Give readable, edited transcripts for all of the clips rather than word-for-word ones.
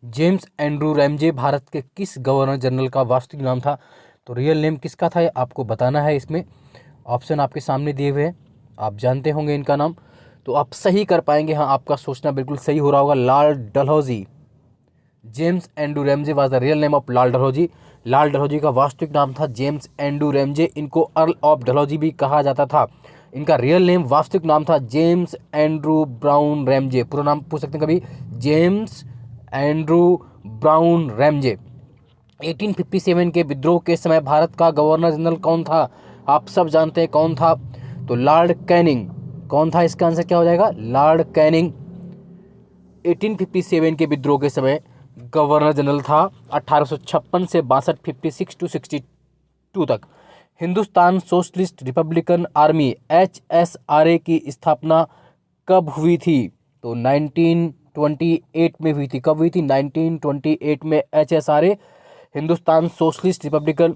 James Andrew Ramsay Bharat के किस governor general का वास्तविक नाम था? तो रियल नेम किसका था ये आपको बताना है। इसमें ऑप्शन आपके सामने दिए हुए हैं, आप जानते होंगे इनका नाम, तो आप सही कर पाएंगे। हाँ, आपका सोचना बिल्कुल सही हो रहा होगा। Lord Dalhousie. James Andrew Ramsay was the real name of Lord Dalhousie. Lord Dalhousie का वास्तविक नाम था जेम्स एंड्रू रैमजे। इनको अर्ल ऑफ डलहौजी भी कहा जाता था। इनका रियल नेम, वास्तविक नाम था जेम्स एंड्रू ब्राउन रैमजे। पूरा नाम पूछ सकते हैं कभी, जेम्स एंड्रू ब्राउन रैमजे। 1857 के विद्रोह के समय भारत का गवर्नर जनरल कौन था? आप सब जानते हैं कौन था, तो लॉर्ड कैनिंग। कौन था? इसका आंसर क्या हो जाएगा? लॉर्ड कैनिंग 1857 के विद्रोह के समय गवर्नर जनरल था। 1856 से 62, 56 टू 62 तक। Hindustan socialist Republican army HSRA की स्थापना कब हुई थी? तो 1928 में हुई थी। कब हुई थी? 1928 में HSRA Hindustan socialist Republican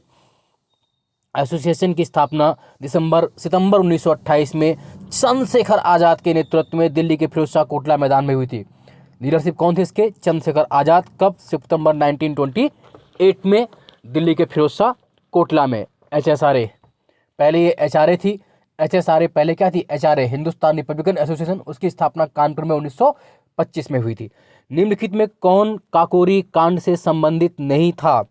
association की स्थापना सितंबर 1928 में चंद्रशेखर आज़ाद के नेतृत्व में दिल्ली के फिरोज शाह कोटला मैदान में हुई थी। लीडरशिप कौन थे इसके? चंद्रशेखर आज़ाद। कब? सितंबर 1928 में दिल्ली के फिरोज शाह कोटला में। HSRA, पहले ये HRA थी। HSRA पहले क्या थी? HRA Hindustan Republican association. उसकी स्थापना कानपुर में 1925 में हुई थी। निम्नलिखित में कौन काकोरी कांड से संबंधित नहीं था?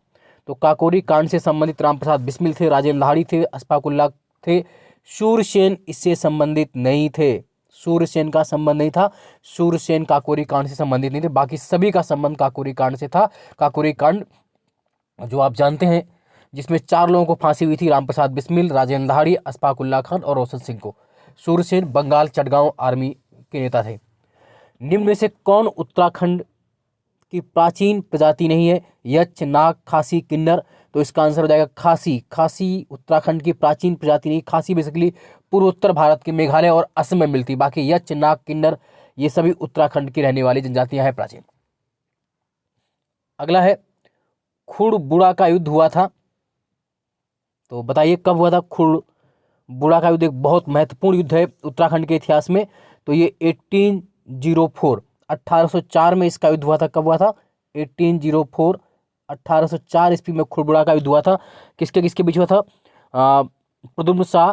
तो काकोरी कांड से संबंधित रामप्रसाद बिस्मिल थे, राजेंद्र लाहिड़ी थे, अशफाकुल्लाह थे, सूर्यसेन इससे संबंधित नहीं थे। सूर्यसेन का संबंध नहीं था। सूर्यसेन काकोरी कांड से संबंधित नहीं थे। बाकी सभी का संबंध काकोरी कांड से था। काकोरी कांड जो आप जानते हैं, जिसमें 4 लोगों को फांसी हुई थी, रामप्रसाद बिस्मिल, राजेंद्र लाहिड़ी, अशफाकुल्लाह खान और रोशन सिंह को। सूर्यसेन बंगाल चटगांव आर्मी के नेता थे। निम्न में से कौन उत्तराखंड की प्राचीन प्रजाति नहीं है? यक्ष, नाग, खासी, किन्नर। तो इसका आंसर हो जाएगा खासी। खासी उत्तराखंड की प्राचीन प्रजाति नहीं। खासी बेसिकली पूर्वोत्तर भारत के मेघालय और असम में मिलती। बाकी यक्ष, नाग, किन्नर ये सभी उत्तराखंड की रहने वाली जनजातियां हैं प्राचीन। अगला है, खुड़बुड़ा का युद्ध हुआ था, तो बताइए कब हुआ था? खुड़बुड़ा का युद्ध एक बहुत महत्वपूर्ण युद्ध है उत्तराखंड के इतिहास में। तो ये 1804 1804 में इसका युद्ध हुआ था। कब हुआ था? 1804 1804 ईस्वी में खुड़बुड़ा का युद्ध हुआ था। किसके किसके बीच हुआ था? प्रद्युम्न शाह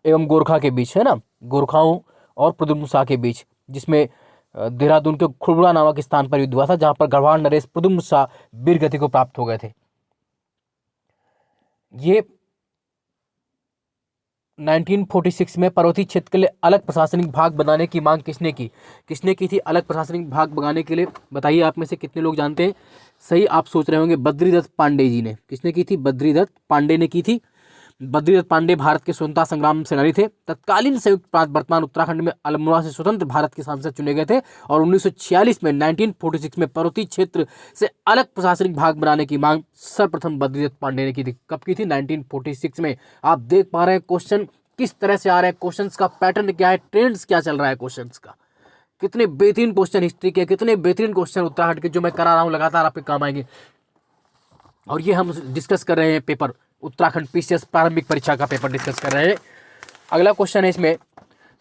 एवं गोरखा के बीच, है ना, गोरखाओं और प्रद्युम्न शाह के बीच, जिसमें देहरादून के खुड़बुड़ा नामक स्थान पर युद्ध हुआ था, जहां पर गढ़वाल नरेश प्रद्युम्न शाह वीर गति को प्राप्त हो गए थे। ये 1946 में पर्वतीय क्षेत्र के लिए अलग प्रशासनिक भाग बनाने की मांग किसने की? किसने की थी अलग प्रशासनिक भाग बनाने के लिए? बताइए आप में से कितने लोग जानते हैं? सही आप सोच रहे होंगे, बद्रीदत्त पांडे जी ने। किसने की थी? बद्रीदत्त पांडे ने की थी। बद्रीदत्त पांडे भारत के स्वतंत्रता संग्राम सेनानी थे। तत्कालीन संयुक्त प्रांत वर्तमान उत्तराखंड में अल्मोड़ा से स्वतंत्र भारत के सांसद चुने गए थे और 1946 में 1946 में पर्वतीय क्षेत्र से अलग प्रशासनिक भाग बनाने की मांग सर्वप्रथम बद्रीदत्त पांडे ने की थी। कब की थी? 1946 में। आप देख पा रहे हैं क्वेश्चन किस तरह से आ रहे हैं, क्वेश्चंस का पैटर्न क्या है, ट्रेंड्स क्या चल रहा है क्वेश्चंस का। कितने बेहतरीन क्वेश्चन हिस्ट्री के, कितने बेहतरीन क्वेश्चन उत्तराखंड के जो मैं करा रहा हूँ लगातार आपके काम आएंगे। और ये हम डिस्कस कर रहे हैं पेपर, उत्तराखंड PCS प्रारंभिक परीक्षा का पेपर डिस्कस कर रहे हैं। अगला क्वेश्चन है इसमें,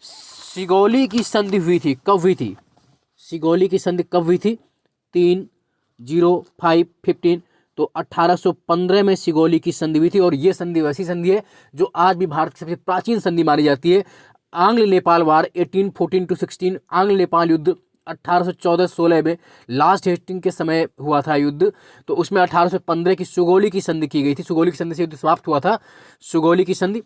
सिगौली की संधि हुई थी, कब हुई थी? सिगौली की संधि कब हुई थी? 3/05/15। तो 1815 में सिगौली की संधि हुई थी। और ये संधि वैसी संधि है जो आज भी भारत की सबसे प्राचीन संधि मानी जाती है। आंग्ल नेपाल वार 1814 टू 16, आंग्ल नेपाल युद्ध 1814-16 में लास्ट हेस्टिंग के समय हुआ था युद्ध। तो उसमें 1815 की सुगौली की संधि की गई थी। सुगौली की संधि से युद्ध समाप्त हुआ था। सुगौली की संधि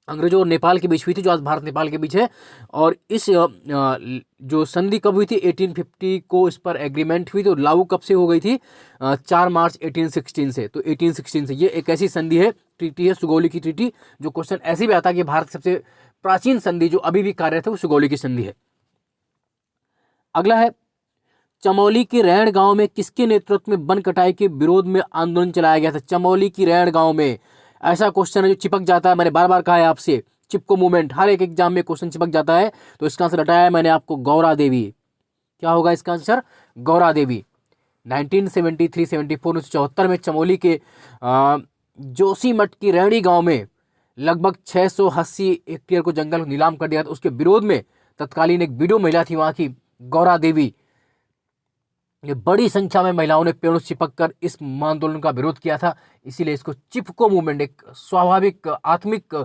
अंग्रेजों और नेपाल के बीच हुई थी, जो आज भारत नेपाल के बीच है। और इस जो संधि कब हुई थी? 1850 को इस पर एग्रीमेंट हुई। तो लागू कब से हो गई थी? 4 मार्च 1816 से। तो 1816 से ये एक ऐसी संधि है, ट्रीटी है, सुगौली की ट्रीटी, जो क्वेश्चन ऐसे भी आता है कि भारत की सबसे प्राचीन संधि जो अभी भी कार्यरत है वो सुगौली की संधि है। अगला है, चमोली के रैण गांव में किसके नेतृत्व में वन कटाई के विरोध में आंदोलन चलाया गया था? चमोली की रैण गांव में। ऐसा क्वेश्चन है जो चिपक जाता है, मैंने बार बार कहा है आपसे, चिपको मूवमेंट, हर एक एग्जाम में क्वेश्चन चिपक जाता है। तो इसका आंसर बताया है मैंने आपको, गौरा देवी। क्या होगा इसका आंसर? गौरा देवी। 1973-74 1974 में चमोली के जोशीमठ की रैणी गांव में लगभग 680 हेक्टेयर को जंगल नीलाम कर दिया था। उसके विरोध में तत्कालीन एक बीडो महिला थी वहां की, गौरा देवी, ये बड़ी संख्या में महिलाओं ने पेड़ों से चिपक कर इस आंदोलन का विरोध किया था, इसीलिए इसको चिपको मूवमेंट, एक स्वाभाविक आत्मिक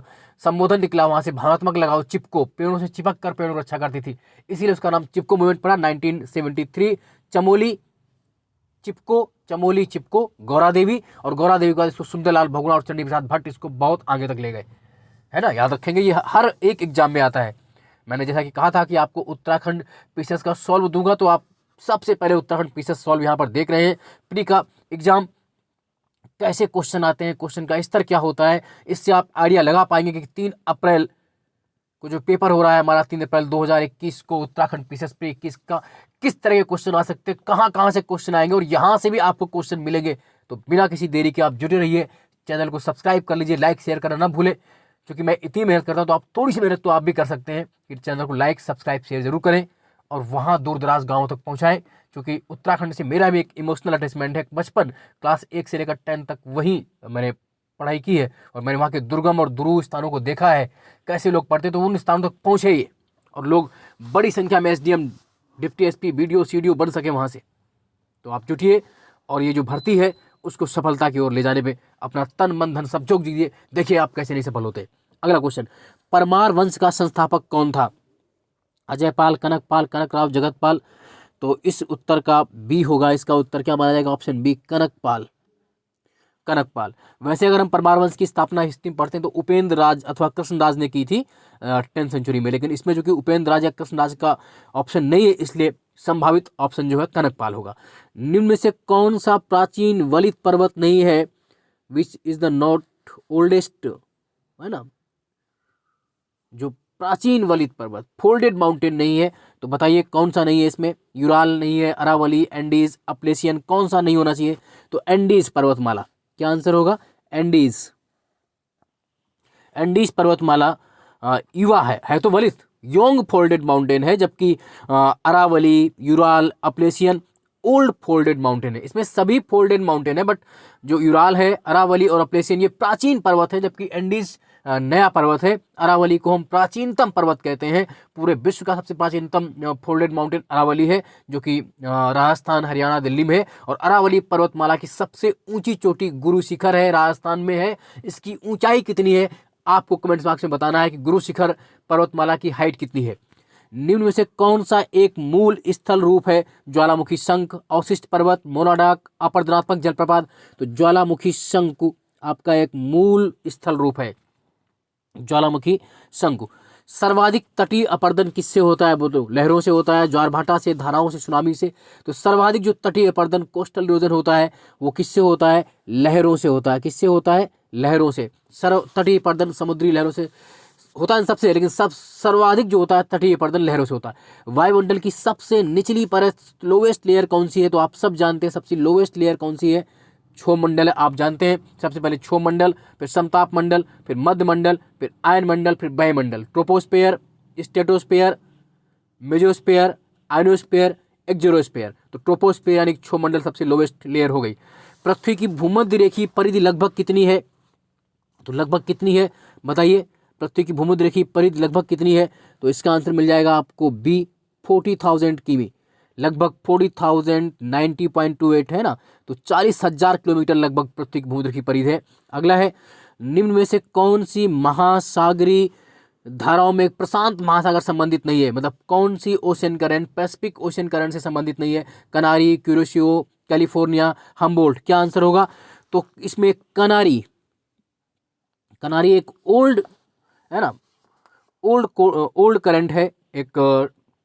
संबोधन निकला वहां से, भावनात्मक लगाओ चिपको, पेड़ों से चिपक कर पेड़ों की रक्षा करती थी, इसीलिए उसका नाम चिपको मूवमेंट पड़ा। 1973 चमोली चिपको, चमोली चिपको, गौरा देवी, और गौरा देवी के बाद इसको सुंदरलाल बहुगुणा और चंडी प्रसाद भट्ट इसको बहुत आगे तक ले गए, है ना, याद रखेंगे, ये हर एक एग्जाम में आता है। मैंने जैसा कि कहा था कि आपको उत्तराखंड पीसेस का सॉल्व दूंगा, तो आप सबसे पहले उत्तराखंड पीसेस सॉल्व यहाँ पर देख रहे हैं। प्री का एग्जाम कैसे क्वेश्चन आते हैं, क्वेश्चन का स्तर क्या होता है, इससे आप आइडिया लगा पाएंगे कि 3 अप्रैल को जो पेपर हो रहा है हमारा 3 अप्रैल 2021 को उत्तराखंड पीसेस प्री 21 का, किस तरह के क्वेश्चन आ सकते हैं, कहाँ से क्वेश्चन आएंगे, और यहाँ से भी आपको क्वेश्चन मिलेंगे। तो बिना किसी देरी के आप जुड़े रहिए, चैनल को सब्सक्राइब कर लीजिए, लाइक शेयर करना ना भूलें, क्योंकि मैं इतनी मेहनत करता हूँ तो आप थोड़ी सी मेहनत तो आप भी कर सकते हैं कि चैनल को लाइक सब्सक्राइब शेयर जरूर करें और वहाँ दूर दराज गाँव तक पहुँचाएं, क्योंकि उत्तराखंड से मेरा भी एक इमोशनल अटैचमेंट है। बचपन क्लास 1 से लेकर 10 तक वहीं मैंने पढ़ाई की है, और मैंने वहाँ के दुर्गम और दुरूह स्थानों को देखा है, कैसे लोग पढ़ते, तो उन स्थानों तक पहुँचे ही, और लोग बड़ी संख्या में SDM deputy SP BDO CDO बन सके वहाँ से। तो आप जुटिए और ये जो भर्ती है उसको सफलता की ओर ले जाने में अपना तन मन धन सब झोंक दीजिए, देखिए आप कैसे नहीं सफल होते। अगला क्वेश्चन, परमार वंश का संस्थापक कौन था? अजयपाल, कनकपाल, कनकराव, जगतपाल। तो इस उत्तर का बी होगा, इसका उत्तर क्या माना जाएगा? Option B, Kanakpal, Kanakpal. वैसे अगर हम परमार वंश की स्थापना हिस्ट्री में पढ़ते हैं तो उपेंद्र राज अथवा कृष्णराज ने की थी 10th सेंचुरी में, लेकिन इसमें जो कि उपेंद्र राज या कृष्णराज का ऑप्शन नहीं है, इसलिए संभावित ऑप्शन जो है कनकपाल होगा। निम्न में से कौन सा प्राचीन वलित पर्वत नहीं है? Which is the not oldest, है ना, जो प्राचीन वलित पर्वत फोल्डेड माउंटेन नहीं है, तो बताइए कौन सा नहीं है इसमें? यूराल नहीं है, अरावली, एंडीज, अपलेशियन, कौन सा नहीं होना चाहिए? तो एंडीज पर्वतमाला, क्या आंसर होगा? एंडीज, एंडीज पर्वतमाला युवा है तो वलित, योंग फोल्डेड माउंटेन है, जबकि Aravalli, Ural, Appalachian old folded mountain है। इसमें सभी फोल्डेड माउंटेन है, बट जो यूराल है, अरावली और अपलेशियन ये प्राचीन पर्वत है, जबकि एंडीज नया पर्वत है। अरावली को हम प्राचीनतम पर्वत कहते हैं, पूरे विश्व का सबसे प्राचीनतम फोल्डेड माउंटेन अरावली है, जो कि राजस्थान, हरियाणा, दिल्ली में है। और अरावली पर्वतमाला की सबसे ऊंची चोटी गुरु शिखर है, राजस्थान में है। इसकी ऊंचाई कितनी है आपको कमेंट्स बॉक्स में बताना है कि गुरु शिखर पर्वतमाला की हाइट कितनी है। निम्न में से कौन सा एक मूल स्थल रूप है? ज्वालामुखी शंख, अवशिष्ट पर्वत, मोनाडाक, अपरदनात्मक जलप्रपात। तो ज्वालामुखी शंकु आपका एक मूल स्थल रूप है, ज्वालामुखी शंकु। सर्वाधिक तटीय अपर्दन किससे होता है? बोलो, लहरों से होता है, ज्वार भाटा से, धाराओं से, सुनामी से। तो सर्वाधिक जो तटीय अपर्दन कोस्टल इरोजन होता है वो किससे होता है? लहरों से होता है। किससे होता है? लहरों से। तटीय अपर्दन समुद्री लहरों से होता है सबसे, लेकिन सब सर्वाधिक जो होता है तटीय अपर्दन लहरों से होता है। वायुमंडल की सबसे निचली परत, लोवेस्ट लेयर कौन सी है? तो आप सब जानते हैं सबसे लोवेस्ट लेयर कौन सी है? क्षोभ मंडल है, आप जानते हैं। सबसे पहले क्षोभ मंडल, फिर समताप मंडल, फिर मध्य मंडल, फिर आयन मंडल, फिर वायुमंडल। Troposphere, stratosphere, mesosphere, ionosphere, exosphere. तो ट्रोपोस्फेयर यानी क्षोभ मंडल सबसे लोवेस्ट लेयर हो गई। पृथ्वी की भूमध्य रेखीय परिधि लगभग कितनी है? तो लगभग कितनी है बताइए? पृथ्वी की भूमध्य रेखीय परिधि लगभग कितनी है? तो इसका आंसर मिल जाएगा आपको बी, 40,000 किमी, लगभग 40,000, 90.28 है ना, तो 40,000 किलोमीटर लगभग पृथ्वी की भूमध्य रेखीय परिधि है। अगला है, निम्न में से कौन सी महासागरीय धाराओं में प्रशांत महासागर संबंधित नहीं है? मतलब कौन सी ocean current Pacific ocean current से संबंधित नहीं है? कनारी, क्यूरोशियो, कैलिफोर्निया, हम्बोल्ट। क्या आंसर होगा? तो इसमें कनारी, कनारी एक ओल्ड है ना, ओल्ड करंट है, एक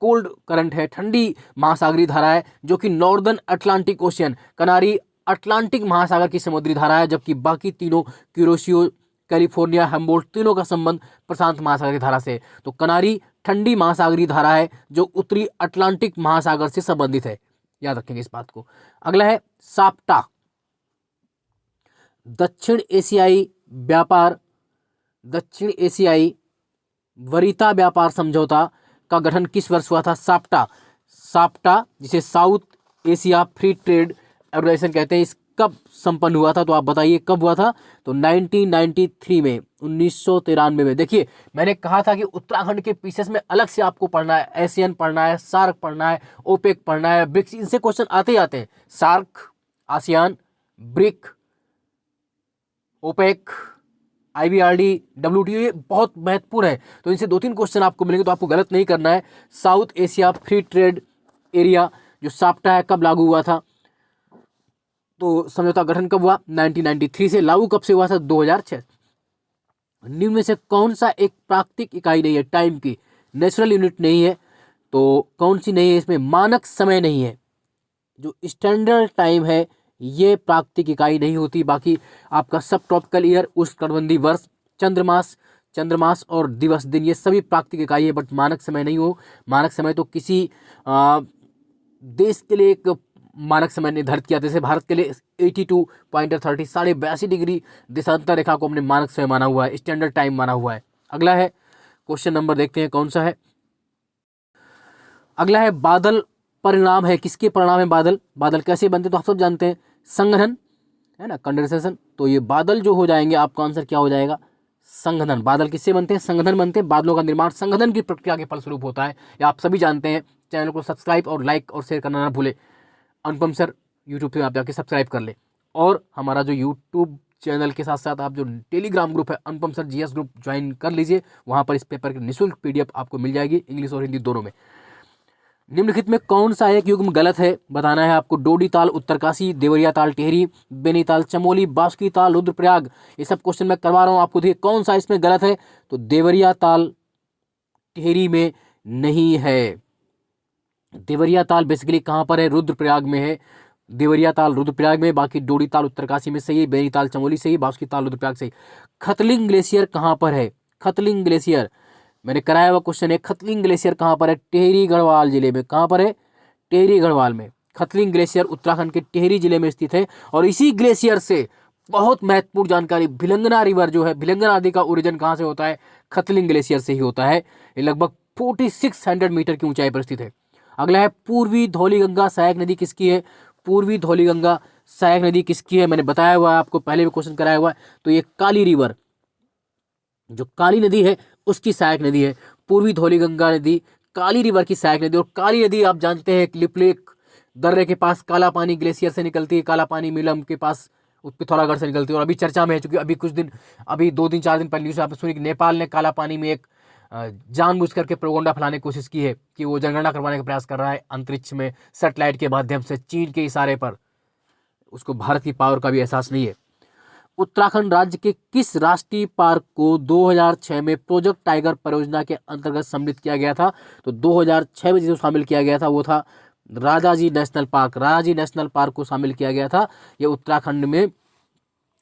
कोल्ड करंट है, ठंडी महासागरीय धारा है, जो कि नॉर्दर्न अटलांटिक ओशियन, कनारी अटलांटिक महासागर की समुद्री धारा है, जबकि बाकी तीनों क्यूरोशियो, कैलिफोर्निया, हम्बोल्ट तीनों का संबंध प्रशांत महासागर की धारा से। तो कनारी ठंडी महासागरीय धारा है जो उत्तरी अटलांटिक महासागर से संबंधित है, याद रखेंगे इस बात को। अगला है साप्टा, दक्षिण एशियाई वरीता व्यापार समझौता का गठन किस वर्ष हुआ था? साप्टा, जिसे South Asia free trade organisation कहते हैं, कब संपन्न हुआ था, तो आप बताइए कब हुआ था। तो 1993 में, 1993 में। देखिए मैंने कहा था कि उत्तराखंड के पीसेस में अलग से आपको पढ़ना है, एशियन पढ़ना है, सार्क पढ़ना है, ओपेक पढ़ना है, ब्रिक्स, इनसे क्वेश्चन आते ही आते हैं। SAARC, ASEAN, BRIC, OPEC, IBRD, WTO, ये बहुत महत्वपूर्ण है। तो इनसे 2-3 क्वेश्चन आपको मिलेंगे, तो आपको गलत नहीं करना है। South Asia free trade area जो साप्टा है, कब लागू हुआ था, तो समझौता गठन कब हुआ, 1993 से। लागू कब से हुआ था, 2006। निम्न में से कौन सा एक प्राकृतिक इकाई नहीं है, टाइम की, नेचुरल यूनिट नहीं है, तो कौन सी नहीं है इसमें, मानक समय नहीं है। जो स्टैंडर्ड टाइम है ये प्राकृतिक इकाई नहीं होती। बाकी आपका सब ट्रॉपिकल ईयर, उष्णकटिबंधीय वर्ष, चंद्रमास और दिवस दिन, ये सभी प्राकृतिक इकाई है, बट मानक समय नहीं हो। मानक समय तो किसी देश के लिए एक मानक समय निर्धारित किया, जैसे भारत के लिए 82.30 82.5 देशांतर रेखा को हमने मानक समय माना हुआ है, स्टैंडर्ड टाइम माना हुआ है। अगला है क्वेश्चन नंबर, देखते हैं कौन सा है। अगला है बादल परिणाम है, किसके परिणाम है बादल। बादल कैसे बनते हैं तो आप सब जानते हैं, संघनन है ना, कंडेंसेशन। तो ये बादल जो हो जाएंगे, आपका आंसर क्या हो जाएगा, संघनन। बादल किससे बनते हैं, संघनन बनते हैं। बादलों का निर्माण संघनन की प्रक्रिया के फलस्वरूप होता है, ये आप सभी जानते हैं। चैनल को सब्सक्राइब और लाइक और शेयर करना ना भूले। अनुपम सर यूट्यूब पे आप जाके सब्सक्राइब कर ले, और हमारा जो यूट्यूब चैनल के साथ साथ आप जो टेलीग्राम ग्रुप है अनुपम सर GS ग्रुप ज्वाइन कर लीजिए। वहाँ पर इस पेपर की निःशुल्क PDF आपको मिल जाएगी, इंग्लिश और हिंदी दोनों में। निम्नलिखित में कौन सा एक युग्म गलत है, बताना है आपको। डोडी ताल उत्तरकाशी, देवरिया ताल टिहरी, बेनीताल चमोली, बासुकी ताल रुद्रप्रयाग, ये सब क्वेश्चन मैं करवा रहा हूँ आपको। देखिए कौन सा इसमें गलत है, तो देवरिया ताल टिहरी में नहीं है। देवरिया ताल बेसिकली कहाँ पर है, रुद्रप्रयाग में है। देवरिया ताल रुद्रप्रयाग में, बाकी डोडी ताल उत्तरकाशी में सही है, बेनीताल चमोली सही, बासुकी ताल रुद्रप्रयाग सही। खतलिंग ग्लेशियर कहाँ पर है, खतलिंग ग्लेशियर मैंने कराया हुआ क्वेश्चन है। खतलिंग ग्लेशियर कहाँ पर है, टिहरी गढ़वाल जिले में। कहाँ पर है, टिहरी गढ़वाल में। खतलिंग ग्लेशियर उत्तराखंड के टिहरी जिले में स्थित है, और इसी ग्लेशियर से बहुत महत्वपूर्ण जानकारी, भिलंगना रिवर जो है, भिलंगना नदी का ओरिजिन कहाँ से होता है, खतलिंग ग्लेशियर से ही होता है। ये लगभग 4600 मीटर की ऊंचाई पर स्थित है। अगला है पूर्वी धौलीगंगा सहायक नदी किसकी है, पूर्वी धौलीगंगा सहायक नदी किसकी है, मैंने बताया हुआ है आपको, पहले भी क्वेश्चन कराया हुआ है। तो ये काली रिवर, जो काली नदी है उसकी सहायक नदी है। पूर्वी धौलीगंगा नदी काली रिवर की सहायक नदी। और काली नदी आप जानते हैं लिपलेक दर्रे के पास काला पानी ग्लेशियर से निकलती है, काला पानी मिलम के पास पिथौरागढ़ से निकलती है। और अभी चर्चा में है, चूंकि अभी 2-4 दिन पहले न्यूज आपने सुनी कि नेपाल ने काला पानी में एक जानबूझ करके प्रोगंडा फैलाने की कोशिश की है कि वो जनगणना करवाने का प्रयास कर रहा है अंतरिक्ष में सैटेलाइट के माध्यम से, चीन के इशारे पर। उसको भारत की पावर का भी एहसास नहीं है। उत्तराखंड राज्य के किस राष्ट्रीय पार्क को 2006 में प्रोजेक्ट टाइगर परियोजना के अंतर्गत सम्मिलित किया गया था, तो 2006 में जिसे शामिल किया गया था वो था Rajaji national park. Rajaji national park को शामिल किया गया था। ये उत्तराखंड में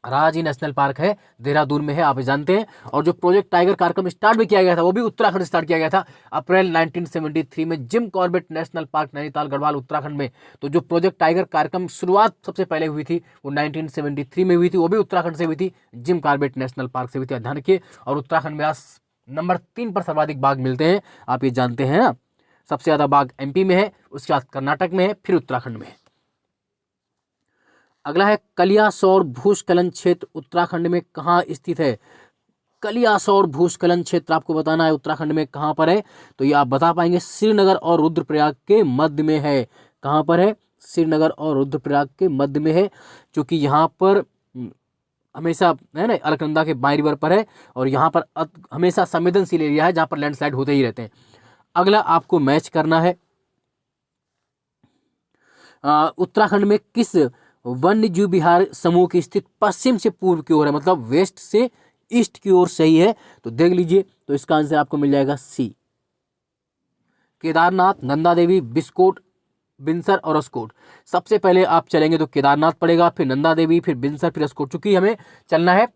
राजाजी नेशनल पार्क है, देहरादून में है, आप जानते हैं। और जो प्रोजेक्ट टाइगर कार्यक्रम स्टार्ट भी किया गया था वो भी उत्तराखंड से स्टार्ट किया गया था, अप्रैल 1973 में Jim Corbett national park Nainital Garhwal Uttarakhand में। तो जो प्रोजेक्ट टाइगर कार्यक्रम शुरुआत सबसे पहले हुई थी वो 1973 में हुई थी, वो भी उत्तराखंड से हुई थी, जिम कॉर्बेट नेशनल पार्क से हुई थी, ध्यान रखिए। और उत्तराखंड में आज नंबर 3 पर सर्वाधिक बाघ मिलते हैं, आप ये जानते हैं ना। सबसे ज्यादा बाघ MP में है, उसके बाद कर्नाटक में है, फिर उत्तराखंड में है। अगला है कलियासौर भूस्खलन क्षेत्र उत्तराखंड में कहाँ स्थित है। कलियासौर भूस्खलन क्षेत्र आपको बताना है उत्तराखंड में कहाँ पर है, तो ये आप बता पाएंगे श्रीनगर और रुद्रप्रयाग के मध्य में है। कहाँ पर है, श्रीनगर और रुद्रप्रयाग के मध्य में है, क्योंकि यहाँ पर हमेशा है ना, अलकनंदा के बाएं रिवर पर है, और यहाँ पर हमेशा संवेदनशील एरिया है जहाँ पर लैंडस्लाइड होते ही रहते हैं। अगला आपको मैच करना है, उत्तराखंड में किस वन्य जीव विहार समूह की स्थित पश्चिम से पूर्व की ओर है, मतलब वेस्ट से ईस्ट की ओर सही है, तो देख लीजिए। तो इसका आंसर आपको मिल जाएगा C, केदारनाथ, नंदा देवी, बिस्कोट, बिनसर और अस्कोट। सबसे पहले आप चलेंगे तो केदारनाथ पड़ेगा, फिर नंदा देवी, फिर बिनसर, फिर अस्कोट। चूंकि हमें चलना है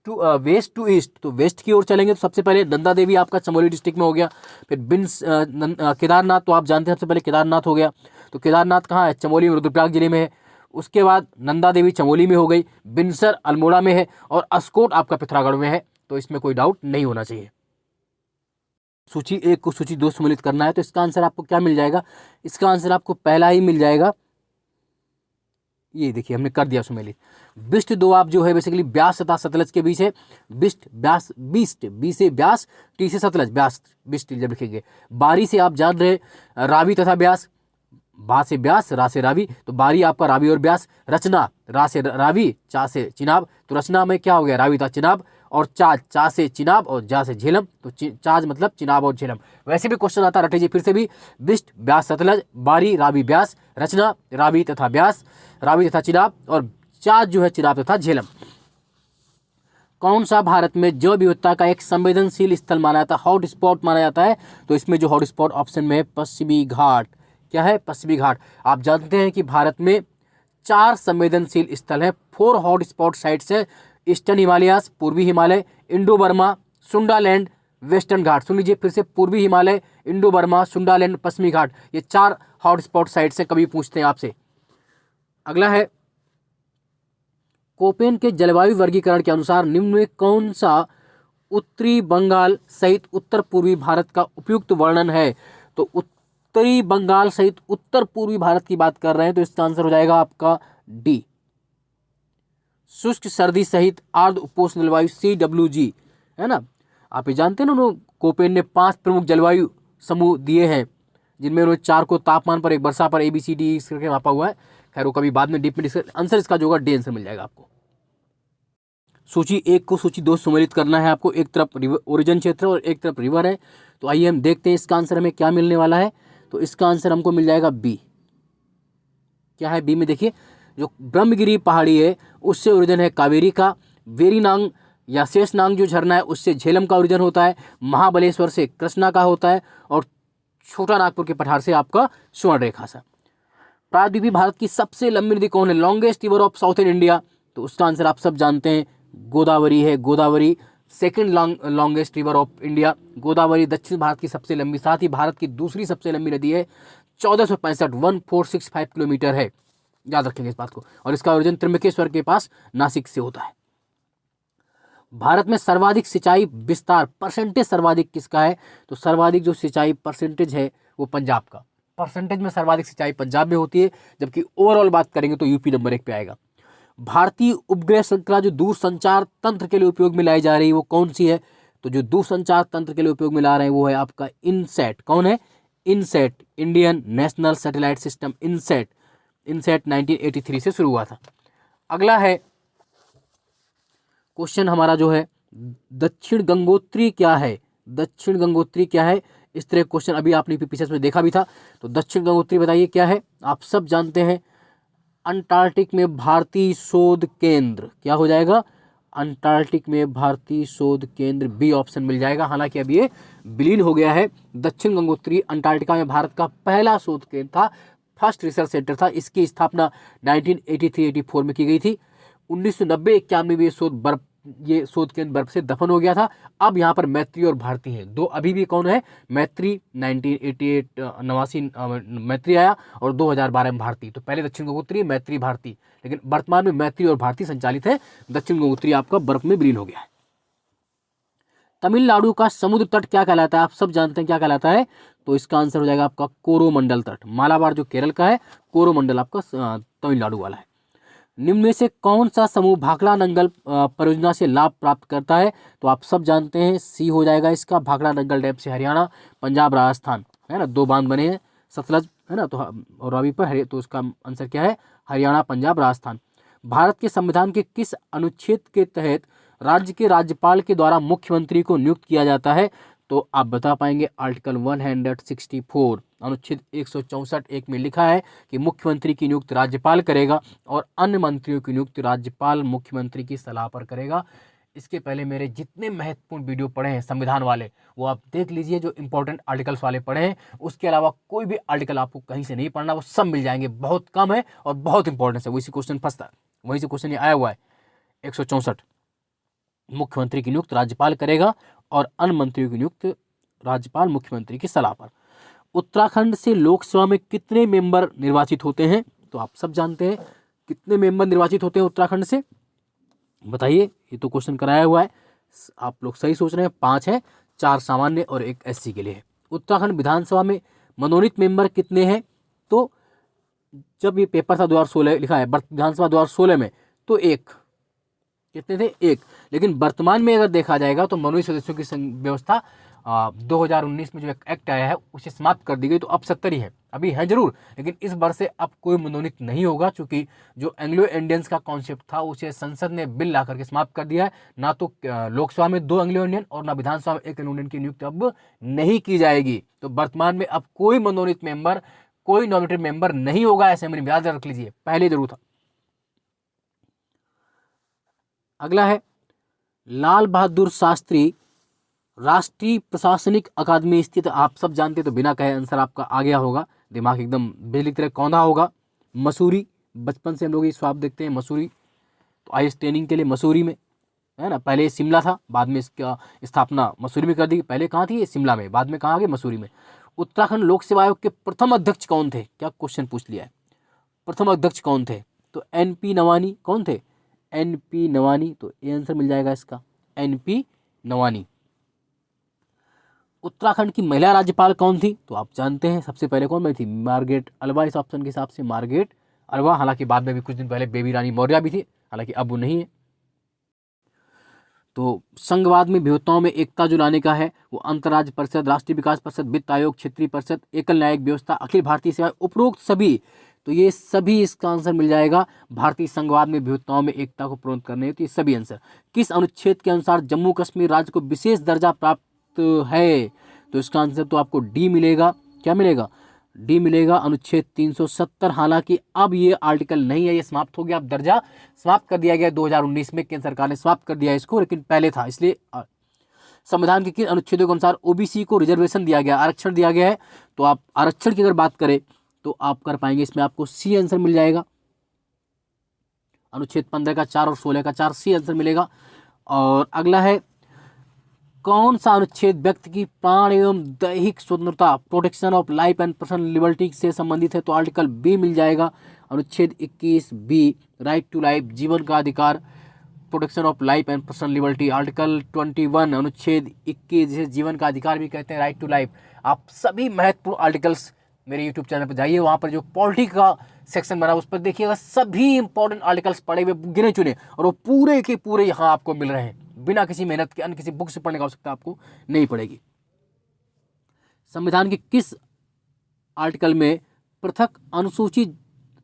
वेस्ट टू ईस्ट, तो वेस्ट की ओर चलेंगे तो सबसे पहले नंदा देवी आपका चमोली डिस्ट्रिक्ट में हो गया, फिर केदारनाथ तो आप जानते हैं सबसे पहले केदारनाथ हो गया। तो केदारनाथ कहाँ है, चमोली में, रुद्रप्रयाग जिले में है। उसके बाद नंदा देवी चमोली में हो गई, बिनसर अल्मोड़ा में है, और अस्कोट आपका पिथौरागढ़ में है। तो इसमें कोई डाउट नहीं होना चाहिए। सूची 1 को सूची 2 सम्मिलित करना है, तो इसका आंसर आपको क्या मिल जाएगा, इसका आंसर आपको पहला ही मिल जाएगा, ये देखिए हमने कर दिया सुमेलित। बिस्ट दोआब जो है बेसिकली ब्यास तथा सतलज के बीच है। बिस्ट ब्यास, बिस्ट बी से ब्यास, टी से सतलज, ब्यास बिस्ट जब लिखेंगे। बारी से आप जान रहे रावी तथा ब्यास, बा से ब्यास, रा से रावी, तो बारी आपका रावी और ब्यास। रचना, रा से रावी, चा से चिनाब, तो रचना में क्या हो गया, रावी था चिनाब। और चाज, चा से चिनाब और जा से झेलम, तो चाज मतलब चिनाब और झेलम। वैसे भी क्वेश्चन आता रटे जी फिर से भी, बिस्ट ब्यास सतलज, बारी रावी ब्यास, रचना रावी तथा ब्यास, रावी तथा चिनाब, और चाज जो है चिनाब तथा झेलम। कौन सा भारत में जैव विविधता का एक संवेदनशील स्थल माना जाता है, हॉट स्पॉट माना जाता है? तो इसमें जो हॉट स्पॉट ऑप्शन में है पश्चिमी घाट। क्या है? पश्चिमी घाट। आप जानते हैं कि भारत में 4 संवेदनशील स्थल है, 4 हॉट स्पॉट साइट्स है। ईस्टर्न हिमालयास, पूर्वी Himalaya, Indo Burma, Sundaland, western Ghat. सुन लीजिए फिर से, पूर्वी हिमालय, इंडो बर्मा, सुंडालैंड, पश्चिमी घाट, ये 4 हॉट स्पॉट साइट्स है। कभी पूछते हैं आपसे। अगला है, कोपेन के जलवायु वर्गीकरण के अनुसार निम्न में कौन सा उत्तरी बंगाल सहित उत्तर पूर्वी भारत का उपयुक्त वर्णन है? तो उत्तरी बंगाल सहित उत्तर पूर्वी भारत की बात कर रहे हैं, तो इसका आंसर हो जाएगा आपका डी, शुष्क सर्दी सहित आर्द्र उपोष्ण जलवायु, CWG, है ना। आप ये जानते हैं ना, कोपेन ने 5 प्रमुख जलवायु समूह दिए हैं, जिनमें उन्होंने 4 को तापमान पर, एक वर्षा पर, ABCD करके मापा हुआ है। खैर वो कभी बाद में डीप में डिस्कस। आंसर इसका जो होगा डी आंसर मिल जाएगा आपको। सूची 1 को सूची 2 सम्मिलित करना है आपको। एक तरफ ओरिजिन क्षेत्र और एक तरफ रिवर है। तो आइए हम देखते हैं इसका आंसर हमें क्या मिलने वाला है। तो इसका आंसर हमको मिल जाएगा बी। क्या है बी में? देखिए, जो ब्रह्मगिरी पहाड़ी है उससे ओरिजिन है कावेरी का। वेरीनांग या शेषनांग जो झरना है उससे झेलम का ओरिजिन होता है। महाबलेश्वर से कृष्णा का होता है। और छोटा नागपुर के पठार से आपका स्वर्ण रेखा सा। प्रायद्वीपीय भारत की सबसे लंबी नदी कौन है? Longest river of southern India. तो उसका आंसर आप सब जानते हैं, गोदावरी है। Godavari second longest river of India. Godavari दक्षिण भारत की सबसे लंबी, साथ ही भारत की दूसरी सबसे लंबी नदी है। 1465 किलोमीटर है, याद रखेंगे इस बात को। और इसका ओरिजिन त्र्यंबकेश्वर के पास नासिक से होता है। भारत में सर्वाधिक सिंचाई विस्तार परसेंटेज सर्वाधिक किसका है? तो सर्वाधिक जो सिंचाई परसेंटेज है वो पंजाब का। परसेंटेज में सर्वाधिक सिंचाई पंजाब में होती है, जबकि ओवरऑल बात करेंगे तो यूपी नंबर 1 पे आएगा। भारतीय उपग्रह श्रृंखला जो दूरसंचार तंत्र के लिए उपयोग में लाई जा रही है वो कौन सी है? तो जो दूरसंचार तंत्र के लिए उपयोग में ला रहे हैं वो है आपका इनसैट। कौन है? INSAT, Indian national satellite system, INSAT. INSAT 1983 से शुरू हुआ था। अगला है क्वेश्चन हमारा जो है, दक्षिण गंगोत्री क्या है? दक्षिण गंगोत्री क्या है? इस तरह क्वेश्चन अभी आपने पीपीसीएस में देखा भी था। तो दक्षिण गंगोत्री बताइए क्या है? आप सब जानते हैं, अंटार्कटिक में भारतीय शोध केंद्र। क्या हो जाएगा? अंटार्कटिक में भारतीय शोध केंद्र, बी ऑप्शन मिल जाएगा। हालांकि अब ये विलीन हो गया है। दक्षिण गंगोत्री अंटार्कटिका में भारत का पहला शोध केंद्र था, फर्स्ट रिसर्च सेंटर था। इसकी स्थापना 1983-84 में की गई थी। 1990-91 में ये शोध केंद्र बर्फ से दफन हो गया था। अब यहाँ पर मैत्री और भारती हैं दो। अभी भी कौन है? मैत्री 1988 मैत्री आया और 2012 में भारती। तो पहले दक्षिण गंगोत्री, मैत्री, भारती, लेकिन वर्तमान में मैत्री और भारती संचालित है। दक्षिण गंगोत्री आपका बर्फ में विलीन हो गया है। तमिलनाडु का समुद्र तट क्या कहलाता है? आप सब जानते हैं क्या कहलाता है। तो इसका आंसर हो जाएगा आपका कोरोमंडल तट। मालाबार जो केरल का है, कोरोमंडल आपका तमिलनाडु वाला है। निम्न में से कौन सा समूह भाखड़ा नंगल परियोजना से लाभ प्राप्त करता है? तो आप सब जानते हैं, सी हो जाएगा इसका। भाखड़ा नंगल डैम से हरियाणा, पंजाब, राजस्थान, है ना, 2 बांध बने हैं, सतलज, है ना, तो और रावी पर। तो उसका आंसर क्या है? हरियाणा, पंजाब, राजस्थान। भारत के संविधान के किस अनुच्छेद के तहत राज्य के राज्यपाल के द्वारा मुख्यमंत्री को नियुक्त किया जाता है? तो आप बता पाएंगे, आर्टिकल 164, अनुच्छेद 164 में लिखा है कि मुख्यमंत्री की नियुक्ति राज्यपाल करेगा और अन्य मंत्रियों की नियुक्ति राज्यपाल मुख्यमंत्री की सलाह पर करेगा। इसके पहले मेरे जितने महत्वपूर्ण वीडियो पढ़े हैं संविधान वाले, वो आप देख लीजिए, जो इंपॉर्टेंट आर्टिकल्स वाले पढ़े हैं। उसके अलावा कोई भी आर्टिकल आपको कहीं से नहीं पढ़ना, वो सब मिल जाएंगे। बहुत कम है और बहुत इंपॉर्टेंस है। वही से क्वेश्चन फंसता है, वहीं से क्वेश्चन ये आया हुआ है 164। मुख्यमंत्री की नियुक्ति राज्यपाल करेगा और अन्य मंत्रियों की नियुक्ति राज्यपाल मुख्यमंत्री की सलाह पर। उत्तराखंड से लोकसभा में कितने मेंबर निर्वाचित होते हैं? तो आप सब जानते हैं कितने मेंबर निर्वाचित होते हैं उत्तराखंड से, बताइए। ये तो क्वेश्चन कराया हुआ है, आप लोग सही सोच रहे हैं। 5 है, 4 सामान्य और 1 SC के लिए है। उत्तराखंड विधानसभा में मनोनीत मेंबर कितने हैं? तो जब ये पेपर था 2016 लिखा है विधानसभा 2016 में, तो एक, कितने थे, एक। लेकिन वर्तमान में अगर देखा जाएगा तो मनोनीत सदस्यों की व्यवस्था 2019 में जो एक एक्ट आया है उसे समाप्त कर दी गई, तो अब 70 ही है। अभी है जरूर, लेकिन इस वर्ष से अब कोई मनोनीत नहीं होगा, क्योंकि जो एंग्लो इंडियंस का कॉन्सेप्ट था उसे संसद ने बिल ला करके समाप्त कर दिया है। ना तो लोकसभा में 2 एंग्लो इंडियन और ना विधानसभा में 1 एंग्लो इंडियन की नियुक्ति अब नहीं की जाएगी। तो वर्तमान में अब कोई मनोनीत मेंबर, कोई नॉमिनेटेड मेंबर नहीं होगा असेंबली में, याद रख लीजिए, पहले जरूर था। अगला है लाल बहादुर शास्त्री राष्ट्रीय प्रशासनिक अकादमी स्थित, आप सब जानते तो बिना कहे आंसर आपका आ गया होगा, दिमाग एकदम बिजली की तरह कौंधा होगा। मसूरी, बचपन से हम लोग ये स्वाब देखते हैं मसूरी, तो आईएएस ट्रेनिंग के लिए मसूरी में, है ना। पहले शिमला था, बाद में इसका स्थापना मसूरी में कर दी। पहले कहाँ थी ये, शिमला में, बाद में कहाँ आ गई, मसूरी में। उत्तराखंड लोक सेवा आयोग के प्रथम अध्यक्ष कौन थे, क्या क्वेश्चन पूछ लिया है, प्रथम अध्यक्ष कौन थे, तो एनपी नवानी। कौन थे, एनपी नवानी, तो ये आंसर मिल जाएगा इसका, एनपी नवानी। उत्तराखंड की महिला राज्यपाल कौन थी, तो आप जानते हैं सबसे पहले कौन बनी थी, मार्गरेट अल्वा। इस ऑप्शन के हिसाब से मार्गरेट अल्वा, हालांकि बाद में भी कुछ दिन पहले बेबी रानी मौर्य भी थी, हालांकि अब वो नहीं है। तो संघवाद में विविधताओं में एकता जो लाने का है वो अंतर्राज्य परिषद, राष्ट्रीय विकास परिषद, वित्त आयोग, क्षेत्रीय परिषद, एकल न्यायिक व्यवस्था, अखिल भारतीय सेवा, उपरोक्त सभी। तो ये सभी इसका आंसर मिल जाएगा। भारतीय संघवाद में विविधताओं में एकता को प्रोत्साहित करने हेतु ये सभी आंसर। किस अनुच्छेद के अनुसार जम्मू कश्मीर राज्य को विशेष दर्जा प्राप्त है, तो इसका आंसर तो आपको डी मिलेगा। क्या मिलेगा, डी मिलेगा, अनुच्छेद 370। हालांकि अब ये आर्टिकल नहीं है, ये समाप्त हो गया, अब दर्जा समाप्त कर दिया गया 2019 में, केंद्र सरकार ने समाप्त कर दिया इसको, लेकिन पहले था। इसलिए संविधान के किन अनुच्छेदों के अनुसार ओबीसी को रिजर्वेशन दिया गया, आरक्षण दिया गया है, तो आप आरक्षण की अगर बात करें तो आप कर पाएंगे, इसमें आपको सी आंसर मिल जाएगा। अनुच्छेद 15 का 4 और 16 का 4, सी आंसर मिलेगा। और अगला है कौन सा अनुच्छेद व्यक्ति की प्राण एवं दैहिक स्वतंत्रता, protection of life and personal liberty से संबंधित है, तो आर्टिकल बी मिल जाएगा। अनुच्छेद 21 बी, राइट टू लाइफ, जीवन का अधिकार, protection of life and personal liberty. Article 21 अनुच्छेद 21, जिसे जीवन का अधिकार भी कहते हैं, राइट टू लाइफ। आप सभी महत्वपूर्ण आर्टिकल्स मेरे यूट्यूब चैनल पर जाइए, वहाँ पर जो पॉलिटी का सेक्शन बना उस पर देखिएगा, सभी इंपॉर्टेंट आर्टिकल्स पढ़े हुए गिने चुने, और वो पूरे के पूरे यहाँ आपको मिल रहे हैं, बिना किसी मेहनत के, अन्य किसी बुक से पढ़ने की आवश्यकता आपको नहीं पड़ेगी। संविधान के किस आर्टिकल में पृथक अनुसूचित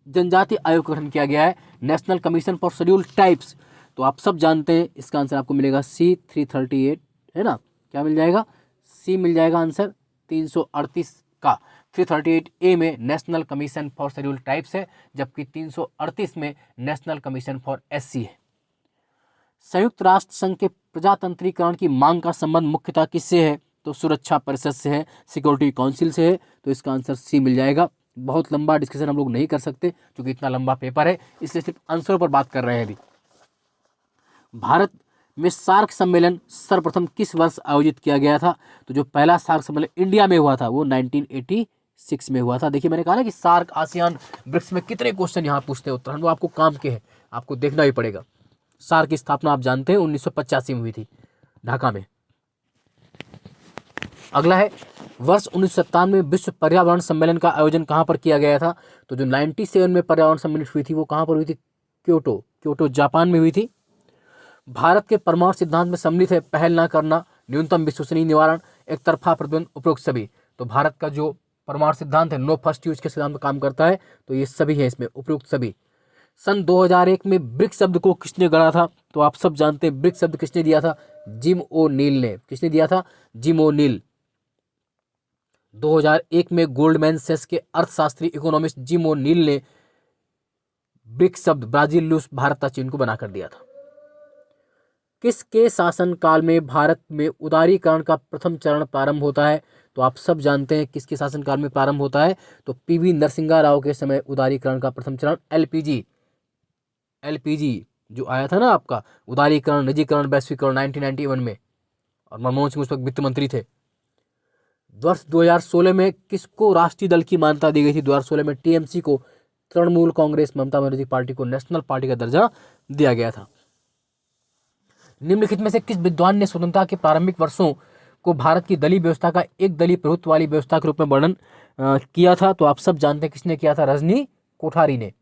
जनजाति आयोग का गठन किया गया है, national commission for scheduled tribes. तो आप सब जानते हैं, इसका आंसर आपको मिलेगा सी 338, है ना। क्या मिल जाएगा, सी मिल जाएगा आंसर 338 का। 338 ए में national commission for scheduled tribes है, जबकि 338 में नेशनल कमीशन फॉर एससी है। संयुक्त राष्ट्र संघ के प्रजातंत्रीकरण की मांग का संबंध मुख्यतः किससे है, तो सुरक्षा परिषद से है, सिक्योरिटी काउंसिल से है, तो इसका आंसर सी मिल जाएगा। बहुत लंबा डिस्कशन हम लोग नहीं कर सकते क्योंकि इतना लंबा पेपर है, इसलिए सिर्फ आंसरों पर बात कर रहे हैं अभी। भारत में सार्क सम्मेलन सर्वप्रथम किस वर्ष आयोजित किया गया था, तो जो पहला सार्क सम्मेलन इंडिया में हुआ था वो 1986 में हुआ था। देखिए मैंने कहा ना कि सार्क, आसियान, ब्रिक्स में कितने क्वेश्चन यहाँ पूछते हैं उत्तराखंड, वो आपको काम के हैं, आपको देखना ही पड़ेगा। सार्क की स्थापना आप जानते हैं 1985 में हुई थी ढाका में। अगला है वर्ष 1997 में विश्व पर्यावरण सम्मेलन का आयोजन कहाँ पर किया गया था, तो जो 97 में पर्यावरण सम्मेलन हुई थी वो कहाँ पर हुई थी, क्योटो जापान में हुई थी। भारत के परमाणु सिद्धांत में सम्मिलित है पहल ना करना, न्यूनतम विश्वसनीय निवारण, एक तरफा प्रतिबंध, उपरोक्त सभी। तो भारत का जो परमाणु सिद्धांत है, नो फर्स्ट यूज के सिद्धांत पर काम करता है, तो ये सभी है इसमें, उपरोक्त सभी। सन 2001 में ब्रिक्स शब्द को किसने गढ़ा था, तो आप सब जानते हैं ब्रिक्स शब्द किसने दिया था, जिम ओ नील ने। किसने दिया था, जिम ओ नील। 2001 में गोल्डमैन सैक्स के अर्थशास्त्री इकोनॉमिस्ट जिम ओ नील ने ब्रिक्स शब्द ब्राजील, रूस, भारत तथा चीन को बनाकर दिया था। किसके शासनकाल में भारत में उदारीकरण का प्रथम चरण प्रारंभ होता है, तो आप सब जानते हैं किसके शासनकाल में प्रारंभ होता है, तो पीवी नरसिंहा राव के समय उदारीकरण का प्रथम चरण एलपीजी जो आया था ना आपका, उदारीकरण, निजीकरण, वैश्वीकरण 1991 में, और मनमोहन सिंह उस वक्त वित्त मंत्री थे। वर्ष 2016 में किसको राष्ट्रीय दल की मान्यता दी गई थी, 2016 में टीएमसी को, तृणमूल कांग्रेस ममता बनर्जी पार्टी को नेशनल पार्टी का दर्जा दिया गया था। निम्नलिखित में से किस विद्वान ने स्वतंत्रता के प्रारंभिक वर्षों को भारत की दलीय व्यवस्था का एक दलीय प्रभुत्व वाली व्यवस्था के रूप में वर्णन किया था, तो आप सब जानते हैं किसने किया था, रजनी कोठारी ने।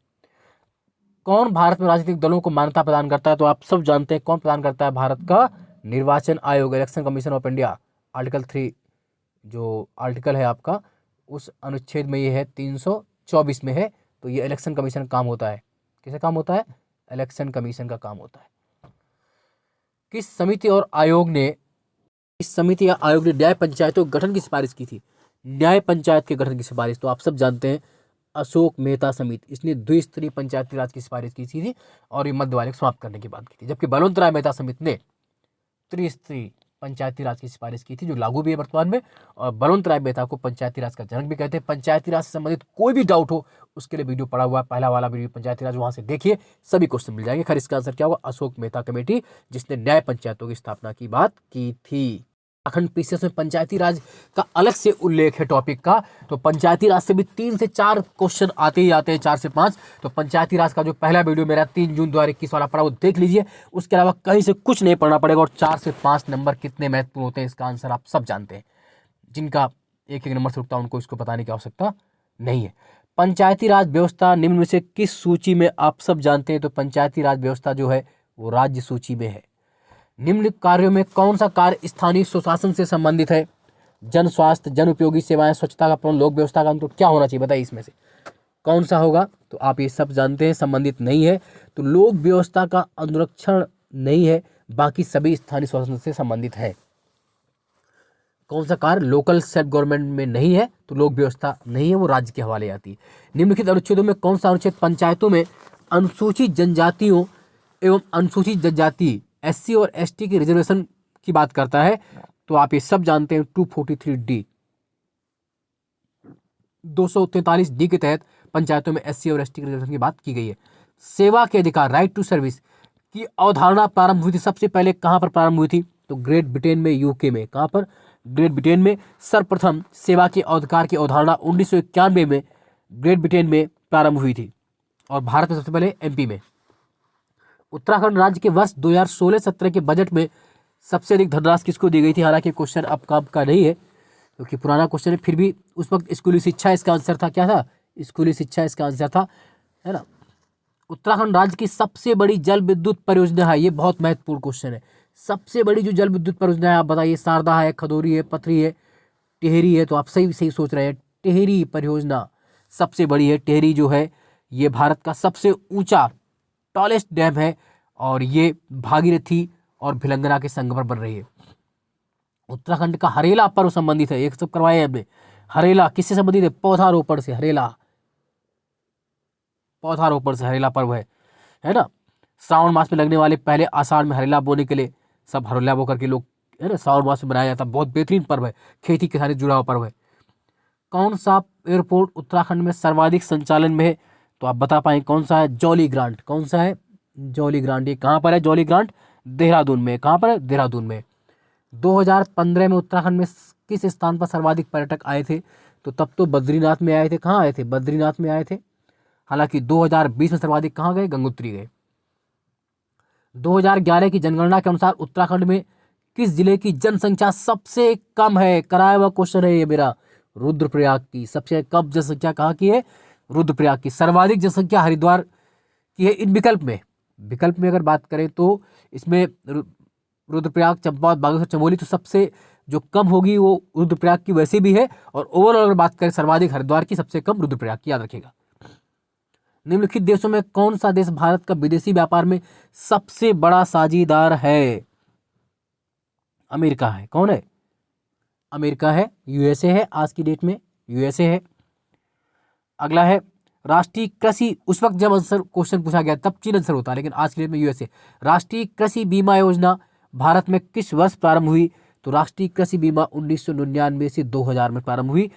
कौन भारत में राजनीतिक दलों को मान्यता प्रदान करता है? तो आप सब जानते हैं कौन प्रदान करता है, भारत का निर्वाचन आयोग, election commission of India. Article 3 जो आर्टिकल है आपका, उस अनुच्छेद में ये है 324 में है। तो ये इलेक्शन कमीशन का काम होता है। किसका काम होता है? इलेक्शन कमीशन का काम होता है। किस समिति और आयोग ने इस समिति या आयोग ने न्याय पंचायतों के गठन की सिफारिश की थी? न्याय पंचायत के गठन की सिफारिश तो आप सब जानते हैं अशोक मेहता समिति, इसने द्विस्तरीय पंचायती राज की सिफारिश की थी और ये मध्यवालिक समाप्त करने की बात की थी। जबकि बलवंत राय मेहता समिति ने त्रिस्तरीय पंचायती राज की सिफारिश की थी, जो लागू भी है वर्तमान में। और बलवंत राय मेहता को पंचायती राज का जनक भी कहते हैं। पंचायती राज से संबंधित कोई भी डाउट हो उसके लिए वीडियो पड़ा हुआ है, पहला वाला वीडियो पंचायती राज, वहां से देखिए, सभी क्वेश्चन मिल जाएंगे। खैर इसका आंसर क्या होगा? अशोक मेहता कमेटी, जिसने न्याय पंचायतों की स्थापना की बात की थी। अखंड पीसीएस में पंचायती राज का अलग से उल्लेख है टॉपिक का। तो पंचायती राज से भी 3 से 4 क्वेश्चन आते ही आते हैं, 4 से 5। तो पंचायती राज का जो पहला वीडियो मेरा 3 जून 2021 वाला पड़ा वो देख लीजिए। उसके अलावा कहीं से कुछ नहीं पढ़ना पड़ेगा। और 4 से 5 नंबर कितने महत्वपूर्ण होते हैं इसका आंसर आप सब जानते हैं। जिनका एक एक नंबर से रुकता है उनको इसको बताने की आवश्यकता नहीं है। पंचायती राज व्यवस्था निम्न में से किस सूची में आप सब जानते हैं? तो पंचायती राज व्यवस्था जो है वो राज्य सूची में है। निम्न कार्यों में कौन सा कार्य स्थानीय स्वशासन से संबंधित है? जन स्वास्थ्य, जन उपयोगी सेवाएं, स्वच्छता का प्रबंध, लोक व्यवस्था का अनुकूल, क्या होना चाहिए बताइए इसमें से कौन सा होगा? तो आप ये सब जानते हैं संबंधित नहीं है। तो लोक व्यवस्था का अनुरक्षण नहीं है, बाकी सभी स्थानीय स्वशासन से संबंधित है। कौन सा कार्य लोकल सेल्फ गवर्नमेंट में नहीं है? तो लोक व्यवस्था नहीं है, वो राज्य के हवाले आती है। निम्नलिखित अनुच्छेदों में कौन सा अनुच्छेद पंचायतों में अनुसूचित जनजातियों एवं अनुसूचित जनजाति SC और ST की रिजर्वेशन की बात करता है? तो आप ये सब जानते हैं 243D 243D के तहत पंचायतों में SC और ST की रिजर्वेशन की बात की गई है। सेवा के अधिकार, राइट टू सर्विस की अवधारणा प्रारंभ हुई थी, सबसे पहले कहां पर प्रारंभ हुई थी? तो ग्रेट ब्रिटेन में, UK में। कहां पर? ग्रेट ब्रिटेन में। सर्वप्रथम सेवा के अधिकार की अवधारणा 1991 में ग्रेट ब्रिटेन में प्रारंभ हुई थी और भारत में सबसे पहले MP में। उत्तराखंड राज्य के वर्ष 2016-17 के बजट में सबसे अधिक धनराशि किसको दी गई थी? हालांकि क्वेश्चन अब काम का नहीं है क्योंकि पुराना क्वेश्चन है, फिर भी उस वक्त स्कूली शिक्षा इसका आंसर था। क्या था? स्कूली शिक्षा इसका आंसर था, है ना। उत्तराखंड राज्य की सबसे बड़ी जल विद्युत परियोजना है, ये बहुत महत्वपूर्ण क्वेश्चन है। सबसे बड़ी जो जल विद्युत परियोजना है आप बताइए। शारदा है, खदोरी है, पथरी है, टिहरी है? तो आप सही सही सोच रहे हैं, टिहरी परियोजना सबसे बड़ी है। टिहरी जो है ये भारत का सबसे ऊंचा टॉलेस्ट डैम है और ये भागीरथी और भिलंगना के संगम पर बन रही है। उत्तराखंड का हरेला पर्व संबंधित है, एक सब करवाए हमने। हरेला किससे संबंधित है? पौधारोपण से। हरेला पौधारोपण से हरेला पर्व है ना। श्रावण मास में लगने वाले पहले आषाढ़ में हरेला बोने के लिए सब हरेला बो करके लोग, है ना, श्रावण मास में बनाया जाता है। बहुत बेहतरीन पर्व है, खेती के साथ जुड़ा हुआ पर्व है। कौन सा एयरपोर्ट उत्तराखंड में सर्वाधिक संचालन में है? तो आप बता पाएंगे कौन सा है? जौली ग्रांट। कौन सा है? जौली ग्रांट। ये कहाँ पर है जौली ग्रांट? देहरादून में। कहाँ पर है? देहरादून में। 2015 में उत्तराखंड में किस स्थान पर सर्वाधिक पर्यटक आए थे? तो तब तो बद्रीनाथ में आए थे। कहाँ आए थे? बद्रीनाथ में आए थे। हालांकि 2020 में सर्वाधिक कहाँ गए? गंगोत्री गए। 2011 की जनगणना के अनुसार उत्तराखंड में किस जिले की जनसंख्या सबसे कम है? कराया हुआ क्वेश्चन है ये मेरा। रुद्रप्रयाग की सबसे कम जनसंख्या कहाँ की है? रुद्रप्रयाग की। सर्वाधिक जनसंख्या हरिद्वार की है। इन विकल्प में अगर बात करें तो इसमें रुद्रप्रयाग, चंपावत, बागेश्वर, चमोली, तो सबसे जो कम होगी वो रुद्रप्रयाग की वैसे भी है। और ओवरऑल अगर बात करें सर्वाधिक हरिद्वार की, सबसे कम रुद्रप्रयाग की, याद रखिएगा। निम्नलिखित देशों में कौन सा देश भारत का विदेशी व्यापार में सबसे बड़ा साझेदार है? अमेरिका है। कौन है? अमेरिका है, USA है, आज की डेट में USA है। अगला है राष्ट्रीय कृषि, उस वक्त जब आंसर क्वेश्चन पूछा गया तब चीन आंसर होता है, लेकिन आज की डेट में USA। राष्ट्रीय कृषि बीमा योजना भारत में किस वर्ष प्रारंभ हुई? तो राष्ट्रीय कृषि बीमा 1999 से 2000 में प्रारंभ हुई,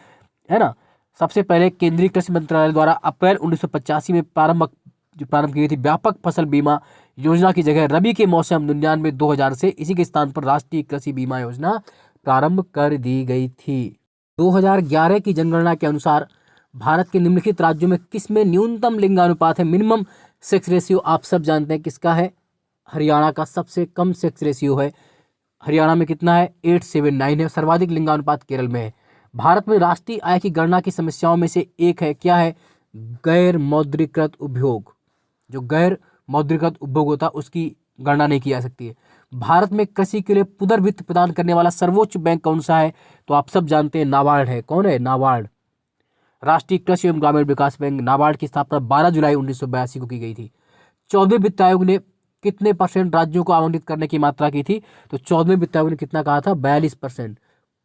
है ना। सबसे पहले केंद्रीय कृषि मंत्रालय द्वारा अप्रैल 1985 में प्रारंभ की गई थी। व्यापक फसल बीमा योजना की जगह रबी के मौसम 99-2000 से इसी के स्थान पर राष्ट्रीय कृषि बीमा योजना प्रारंभ कर दी गई थी। 2011 की जनगणना के अनुसार भारत के निम्नलिखित राज्यों में किसमें न्यूनतम लिंगानुपात है? मिनिमम सेक्स रेशियो आप सब जानते हैं किसका है? हरियाणा का सबसे कम सेक्स रेशियो है। हरियाणा में कितना है? 879 है। सर्वाधिक लिंगानुपात केरल में है। भारत में राष्ट्रीय आय की गणना की समस्याओं में से एक है, क्या है? गैर मौद्रीकृत उपभोग, जो गैर मौद्रीकृत उपभोग होता है उसकी गणना नहीं की जा सकती है। भारत में कृषि के लिए पुनर्वित्त प्रदान करने वाला सर्वोच्च बैंक कौन सा है? तो आप सब जानते हैं नाबार्ड है। कौन है? नाबार्ड, राष्ट्रीय कृषि एवं ग्रामीण विकास बैंक। नाबार्ड की स्थापना 12 जुलाई 1982 को की गई थी। 14वें वित्त आयोग ने कितने परसेंट राज्यों को आवंटित करने की मात्रा की थी? तो 14वें वित्त आयोग ने कितना कहा था? 42%।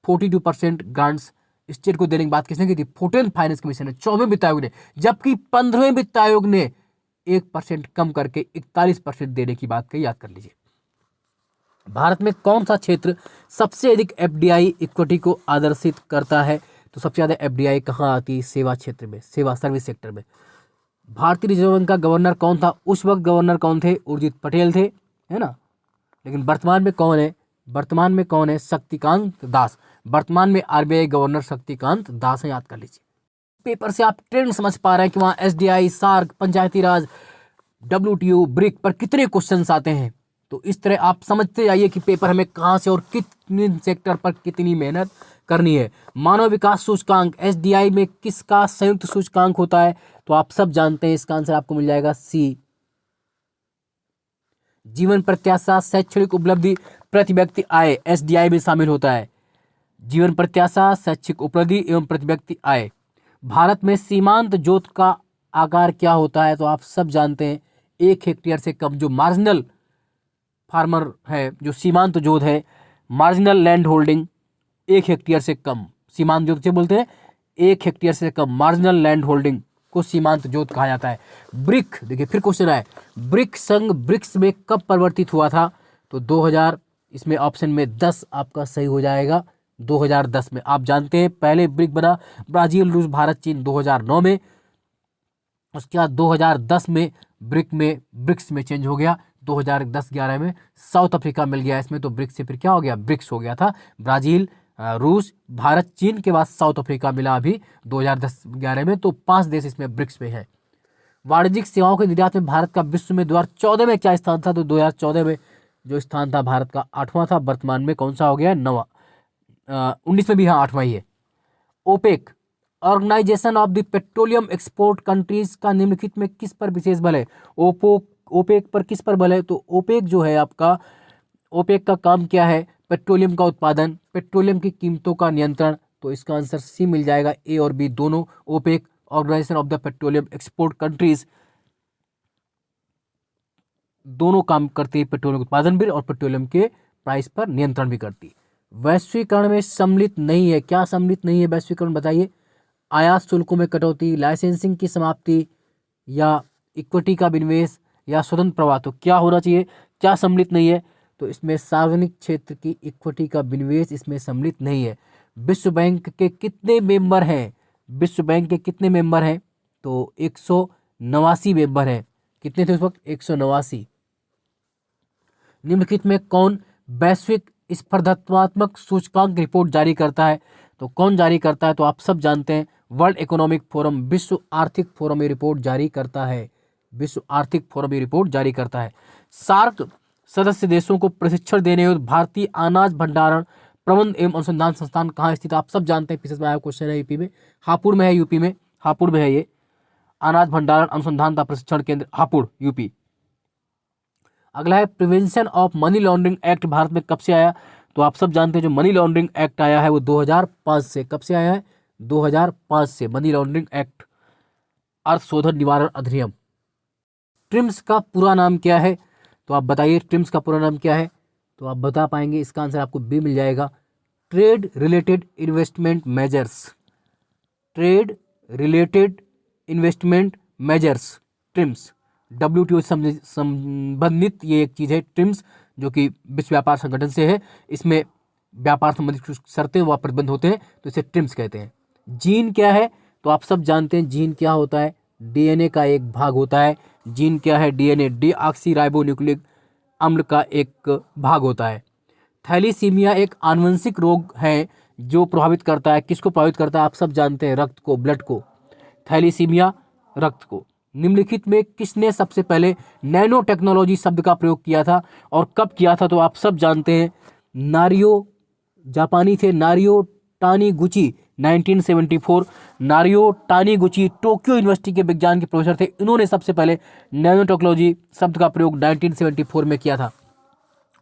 42% ग्रांट्स स्टेट को देने की बात किसने की थी? फोर्टीन फाइनेंस कमीशन ने, 14वें वित्त आयोग ने। जबकि 15वें वित्त आयोग ने 1% कम करके 41% देने की बात कही, याद कर लीजिए। भारत में कौन सा क्षेत्र सबसे अधिक एफडीआई इक्विटी को आदर्शित करता है? तो सबसे ज्यादा एफडीआई कहाँ आती है? सेवा क्षेत्र में, सेवा सर्विस सेक्टर में। भारतीय रिजर्व बैंक का गवर्नर कौन था? उस वक्त गवर्नर कौन थे? उर्जित पटेल थे, है ना। लेकिन वर्तमान में कौन है? वर्तमान में कौन है? शक्तिकांत दास। वर्तमान में आरबीआई गवर्नर शक्तिकांत दास है, याद कर लीजिए। पेपर से आप ट्रेंड समझ पा रहे हैं कि वहां एसडीआई, सार्क, पंचायती राज, डब्ल्यूटीओ, ब्रिक पर कितने क्वेश्चंस आते हैं। तो इस तरह आप समझते जाइए कि पेपर हमें कहां से और कितने सेक्टर पर कितनी मेहनत करनी है। मानव विकास सूचकांक एसडीआई में किसका संयुक्त सूचकांक होता है? तो आप सब जानते हैं, इसका आंसर आपको मिल जाएगा सी। जीवन प्रत्याशा, शैक्षणिक उपलब्धि, प्रति व्यक्ति आय एसडीआई में शामिल होता है। जीवन प्रत्याशा, शैक्षिक उपलब्धि एवं प्रति व्यक्ति आय। भारत में सीमांत जोत का आकार क्या होता है? तो आप सब जानते हैं 1 हेक्टेयर से कम। जो मार्जिनल फार्मर है, जो सीमांत जोत है, मार्जिनल लैंड होल्डिंग 1 हेक्टेयर से कम, सीमांत जोत से बोलते हैं 1 हेक्टेयर से कम मार्जिनल लैंड होल्डिंग को सीमांत जोत कहा जाता है। ब्रिक, देखिए फिर क्वेश्चन आए, ब्रिक संघ ब्रिक्स में कब परिवर्तित हुआ था? तो 2000, इसमें ऑप्शन में 10 आपका सही हो जाएगा। 2010 में। आप जानते हैं पहले ब्रिक बना ब्राजील, रूस, भारत, चीन 2009 में। उसके बाद 2010 में ब्रिक्स में चेंज हो गया। 2010-11 में साउथ अफ्रीका मिल गया इसमें, तो ब्रिक्स से फिर क्या हो गया? ब्रिक्स हो गया था। ब्राजील, रूस, भारत, चीन के बाद साउथ अफ्रीका मिला अभी 2010-11 में, तो 5 देश इसमें ब्रिक्स में है। वाणिज्यिक सेवाओं के निर्यात में भारत का विश्व में 2014 में क्या स्थान था? तो 2014 में जो स्थान था भारत का 8वां था। वर्तमान में कौन सा हो गया? 9वां। 19 में भी, हाँ 8वां ही है। OPEC, organisation of the petroleum export countries का निम्नलिखित में किस पर विशेष बल है? ओपेक पर किस पर बल है? तो ओपेक जो है आपका, ओपेक का काम क्या है? पेट्रोलियम का उत्पादन, पेट्रोलियम की कीमतों का नियंत्रण। तो इसका आंसर सी मिल जाएगा, ए और बी दोनों। OPEC, organisation of the petroleum export countries, दोनों काम करती है, पेट्रोलियम उत्पादन भी और पेट्रोलियम के प्राइस पर नियंत्रण भी करती है। वैश्वीकरण में सम्मिलित नहीं है, क्या सम्मिलित नहीं है वैश्वीकरण? बताइए। आयात शुल्कों में कटौती, लाइसेंसिंग की समाप्ति, या इक्विटी का विनिवेश, या स्वतंत्र प्रवाह। तो क्या होना चाहिए? क्या सम्मिलित नहीं है? तो इसमें सार्वजनिक क्षेत्र की इक्विटी का विनिवेश इसमें सम्मिलित नहीं है। विश्व बैंक के कितने मेंबर हैं? विश्व बैंक के कितने मेंबर हैं? तो 189 मेंबर हैं। कितने थे उस वक्त? 189। निम्नलिखित में कौन वैश्विक स्पर्धात्मक सूचकांक रिपोर्ट जारी करता है? तो कौन जारी करता है? तो आप सब जानते हैं, वर्ल्ड इकोनॉमिक फोरम, विश्व आर्थिक फोरम ये रिपोर्ट जारी करता है। विश्व आर्थिक फोरम ये रिपोर्ट जारी करता है। सार्क सदस्य देशों को प्रशिक्षण देने हेतु भारतीय अनाज भंडारण प्रबंध एवं अनुसंधान संस्थान कहाँ स्थित? आप सब जानते हैं, पिछले आया क्वेश्चन है, यूपी में, हापुड़ में है। यूपी में हापुड़ में है ये अनाज भंडारण अनुसंधान तथा प्रशिक्षण केंद्र, हापुड़, यूपी। अगला है prevention of money laundering act Bharat में कब से आया? तो आप सब जानते हैं जो मनी लॉन्ड्रिंग एक्ट आया है वो 2005 से। कब से आया है? 2005 से मनी लॉन्ड्रिंग एक्ट, अर्थ शोधन निवारण अधिनियम। ट्रिम्स का पूरा नाम क्या है? तो आप बताइए, ट्रिम्स का पूरा नाम क्या है? तो आप बता पाएंगे, इसका आंसर आपको बी मिल जाएगा, trade related investment measures. Trade related investment measures, TRIMS. WTO से संबंधित ये एक चीज़ है ट्रिम्स, जो कि विश्व व्यापार संगठन से है। इसमें व्यापार संबंधित कुछ शर्तें व प्रतिबंध होते हैं, तो इसे ट्रिम्स कहते हैं। जीन क्या है? तो आप सब जानते हैं जीन क्या होता है? डीएनए का एक भाग होता है। जीन क्या है? डीएनए, डीऑक्सीराइबोन्यूक्लिक अम्ल का एक भाग होता है। थैलीसीमिया एक आनुवंशिक रोग है जो प्रभावित करता है, किसको प्रभावित करता है? आप सब जानते हैं, रक्त को, ब्लड को। थैलीसीमिया रक्त को। निम्नलिखित में किसने सबसे पहले नैनो टेक्नोलॉजी शब्द का प्रयोग किया था और कब किया था? तो आप सब जानते हैं, नारियो, जापानी थे नारियो टानीगुची 1974। नारियो टानीगुची टोक्यो यूनिवर्सिटी के विज्ञान के प्रोफेसर थे। इन्होंने सबसे पहले नैनो टेक्नोलॉजी शब्द का प्रयोग 1974 में किया था।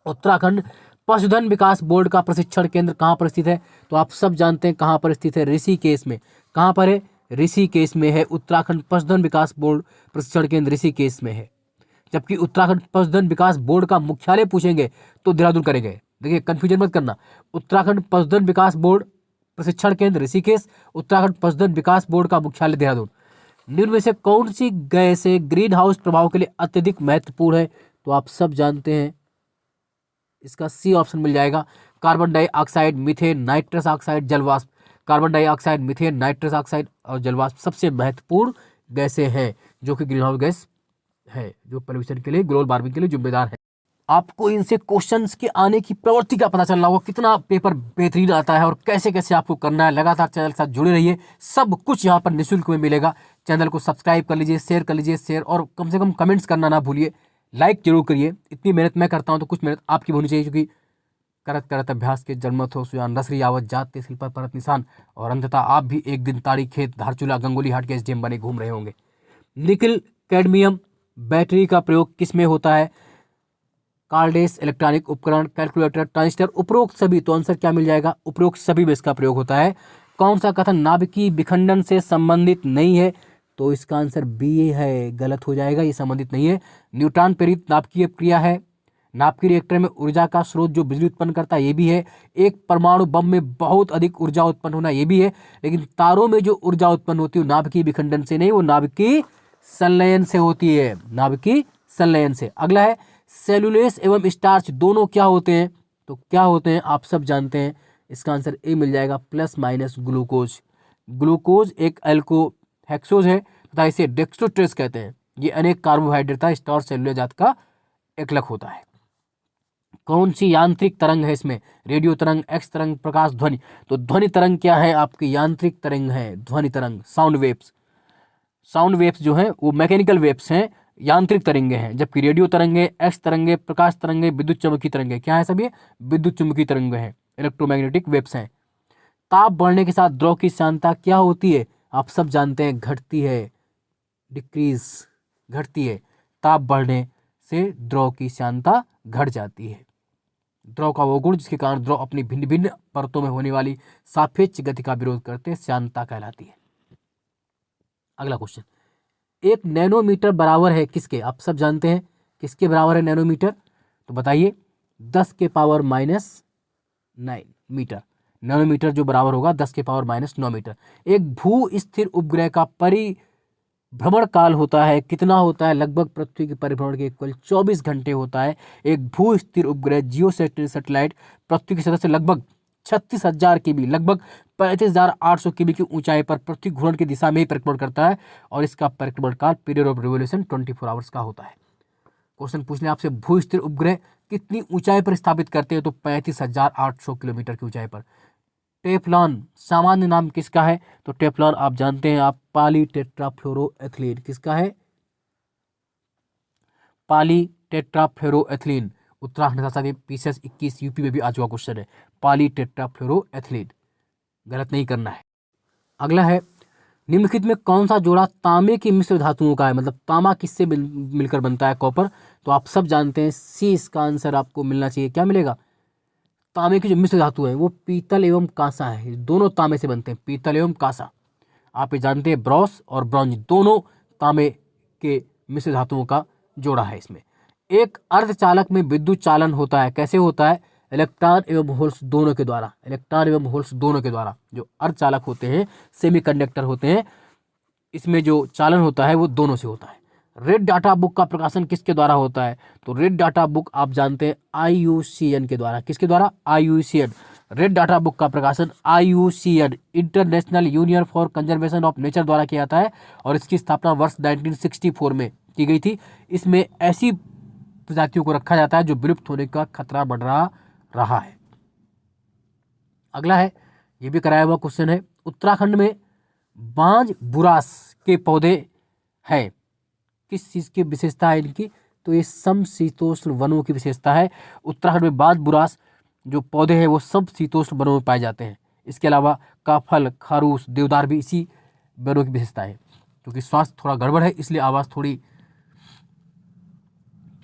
उत्तराखंड पशुधन विकास बोर्ड का प्रशिक्षण केंद्र कहाँ पर स्थित है? तो आप सब जानते हैं कहाँ पर स्थित है, ऋषिकेश में। कहाँ पर है? ऋषिकेश में है। उत्तराखंड पशुधन विकास बोर्ड प्रशिक्षण केंद्र ऋषिकेश में है। जबकि उत्तराखंड पशुधन विकास बोर्ड का मुख्यालय पूछेंगे तो देहरादून करेंगे। देखिए कंफ्यूजन मत करना। उत्तराखंड पशुधन विकास बोर्ड प्रशिक्षण केंद्र ऋषिकेश, उत्तराखंड पशुधन विकास बोर्ड का मुख्यालय देहरादून। निम्न में से कौन सी गैसें ग्रीन हाउस प्रभाव के लिए अत्यधिक महत्वपूर्ण है? तो आप सब जानते हैं इसका सी ऑप्शन मिल जाएगा। Carbon dioxide, methane, nitrous oxide, जलवाष्प। Carbon dioxide, methane, nitrous oxide और जलवाष्प सबसे महत्वपूर्ण गैसें हैं जो कि ग्रीन हाउस गैस है, जो पॉल्यूशन के लिए, ग्लोबल वार्मिंग के लिए जिम्मेदार है। आपको इनसे क्वेश्चंस के आने की प्रवृत्ति का पता चलना होगा, कितना पेपर बेहतरीन आता है और कैसे कैसे आपको करना है। लगातार चैनल के साथ जुड़े रहिए, सब कुछ यहाँ पर निःशुल्क में मिलेगा। चैनल को सब्सक्राइब कर लीजिए, शेयर कर लीजिए, शेयर और कम से कम कमेंट्स करना ना भूलिए, लाइक जरूर करिए। इतनी मेहनत मैं करता हूँ तो कुछ मेहनत आपकी होनी चाहिए, क्योंकि करत करत अभ्यास के जन्मत हो सुजान रसरी आवत जात ते शिल्पा परत निशान। और अंततः आप भी एक दिन ताड़ी खेत धारचूला गंगोली हाट के एसडीएम बने घूम रहे होंगे। निकिल कैडमियम बैटरी का प्रयोग किस में होता है? कार्डेस, इलेक्ट्रॉनिक उपकरण, कैलकुलेटर, ट्रांजिस्टर, उपरोक्त सभी। तो आंसर क्या मिल जाएगा? उपरोक्त सभी में इसका प्रयोग होता है। कौन सा कथन नाभिकीय विखंडन से संबंधित नहीं है? तो इसका आंसर बी है, गलत हो जाएगा, ये संबंधित नहीं है। न्यूट्रॉन प्रेरित नाभिकीय क्रिया है। नाभिकीय रिएक्टर में ऊर्जा का स्रोत जो बिजली उत्पन्न करता है ये भी है। एक परमाणु बम में बहुत अधिक ऊर्जा उत्पन्न होना ये भी है। लेकिन तारों में जो ऊर्जा उत्पन्न होती है वो नाभिकीय विखंडन से नहीं, वो नाभिकीय संलयन से होती है, नाभिकीय संलयन से। अगला है सेलुलोज एवं स्टार्च दोनों क्या होते हैं? तो क्या होते हैं आप सब जानते हैं। इसका आंसर ए मिल जाएगा, प्लस माइनस ग्लूकोज। ग्लूकोज एक एल्कोहेक्सोज है तथा इसे डेक्सट्रोट्रेस कहते हैं। ये अनेक कार्बोहाइड्रेट था, स्टार्च सेलुलोज जात का एकलक होता है। कौन सी यांत्रिक तरंग है इसमें? रेडियो तरंग, एक्स तरंग, प्रकाश ध्वनि। तो ध्वनि तरंग क्या है आपकी? यांत्रिक तरंग है, ध्वनि तरंग, साउंड वेव्स। साउंड वेव्स जो हैं वो मैकेनिकल वेव्स हैं, यांत्रिक तरंगे हैं। जबकि रेडियो तरंगे, एक्स तरंगे, प्रकाश तरंगे, विद्युत चुम्बकीय तरंगे क्या है? सब ये विद्युत चुम्बकीय तरंगे हैं, इलेक्ट्रोमैग्नेटिक वेव्स हैं। ताप बढ़ने के साथ द्रव की सांद्रता क्या होती है? आप सब जानते हैं घटती है, डिक्रीज, घटती है। ताप बढ़ने से द्रव की सांद्रता घट जाती है। द्रव का वो गुण जिसके कारण द्रव अपनी भिन्न भिन्न परतों में होने वाली सापेक्ष गति का विरोध करते हैं, सांद्रता कहलाती है। अगला क्वेश्चन, एक नैनोमीटर बराबर है किसके? आप सब जानते हैं किसके बराबर है नैनोमीटर? तो बताइए, 10 के पावर माइनस 9 मीटर। नैनोमीटर जो बराबर होगा 10 के पावर माइनस 9 मीटर। एक भू स्थिर उपग्रह का परिभ्रमण काल होता है कितना होता है? लगभग पृथ्वी के परिभ्रमण के इक्वल 24 घंटे होता है। एक भू स्थिर उपग्रह जियो सैटेलाइट पृथ्वी की सतह से लगभग 36,000 km, लगभग 35,800 km की ऊंचाई पर पृथ्वी घूर्णन की दिशा में ही परिक्रमण करता है और इसका परिक्रमण काल पीरियड ऑफ रिवोल्यूशन 24 आवर्स का होता है। क्वेश्चन पूछ लें आपसे, भू स्थिर उपग्रह कितनी ऊंचाई पर स्थापित करते हैं? तो 35,800 किलोमीटर की ऊंचाई पर। टेफ्लॉन सामान्य नाम किसका है? तो टेफ्लॉन आप जानते हैं आप, पॉलीटेट्राफ्लोरोएथिलीन। किसका है? पॉलीटेट्राफ्लोरोएथिलीन। उत्तराखंड का साथ पीसीएस 21 यूपी में भी आ चुका क्वेश्चन है, पॉलीटेट्राफ्लोरोएथिलीन। गलत नहीं करना है। अगला है, निम्नलिखित में कौन सा जोड़ा तांबे की मिश्र धातुओं का है? मतलब तांबा किससे मिलकर बनता है? कॉपर। तो आप सब जानते हैं सी इसका आंसर आपको मिलना चाहिए। क्या मिलेगा? तांबे की जो मिश्र धातु है वो पीतल एवं कांसा है, दोनों तांबे से बनते हैं, पीतल एवं कांसा। आप ये जानते हैं ब्रॉस और ब्रॉन्ज दोनों तांबे के मिश्र धातुओं का जोड़ा है इसमें। एक अर्धचालक में विद्युत चालन होता है, कैसे होता है? इलेक्ट्रॉन एवं होल्स दोनों के द्वारा। इलेक्ट्रॉन एवं होल्स दोनों के द्वारा जो अर्धचालक होते हैं, सेमीकंडक्टर होते हैं, इसमें जो चालन होता है वो दोनों से होता है। रेड डाटा बुक का प्रकाशन किसके द्वारा होता है? तो रेड डाटा बुक आप जानते हैं IUCN के द्वारा। किसके द्वारा? IUCN। रेड डाटा बुक का प्रकाशन IUCN, international union for conservation of nature द्वारा किया जाता है और इसकी स्थापना वर्ष 1964 में की गई थी। इसमें ऐसी प्रजातियों को रखा जाता है जो विलुप्त होने का खतरा बढ़ रहा है। अगला है, ये भी कराया हुआ क्वेश्चन है, उत्तराखंड में बांज बुरास के पौधे हैं, किस चीज़ की विशेषता है इनकी? तो ये समशीतोष्ण वनों की विशेषता है। उत्तराखंड में बांज बुरास जो पौधे हैं वो समशीतोष्ण वनों में पाए जाते हैं। इसके अलावा काफल, खारूस, देवदार भी इसी पेड़ों की विशेषता है। क्योंकि स्वास्थ्य थोड़ा गड़बड़ है इसलिए आवाज़ थोड़ी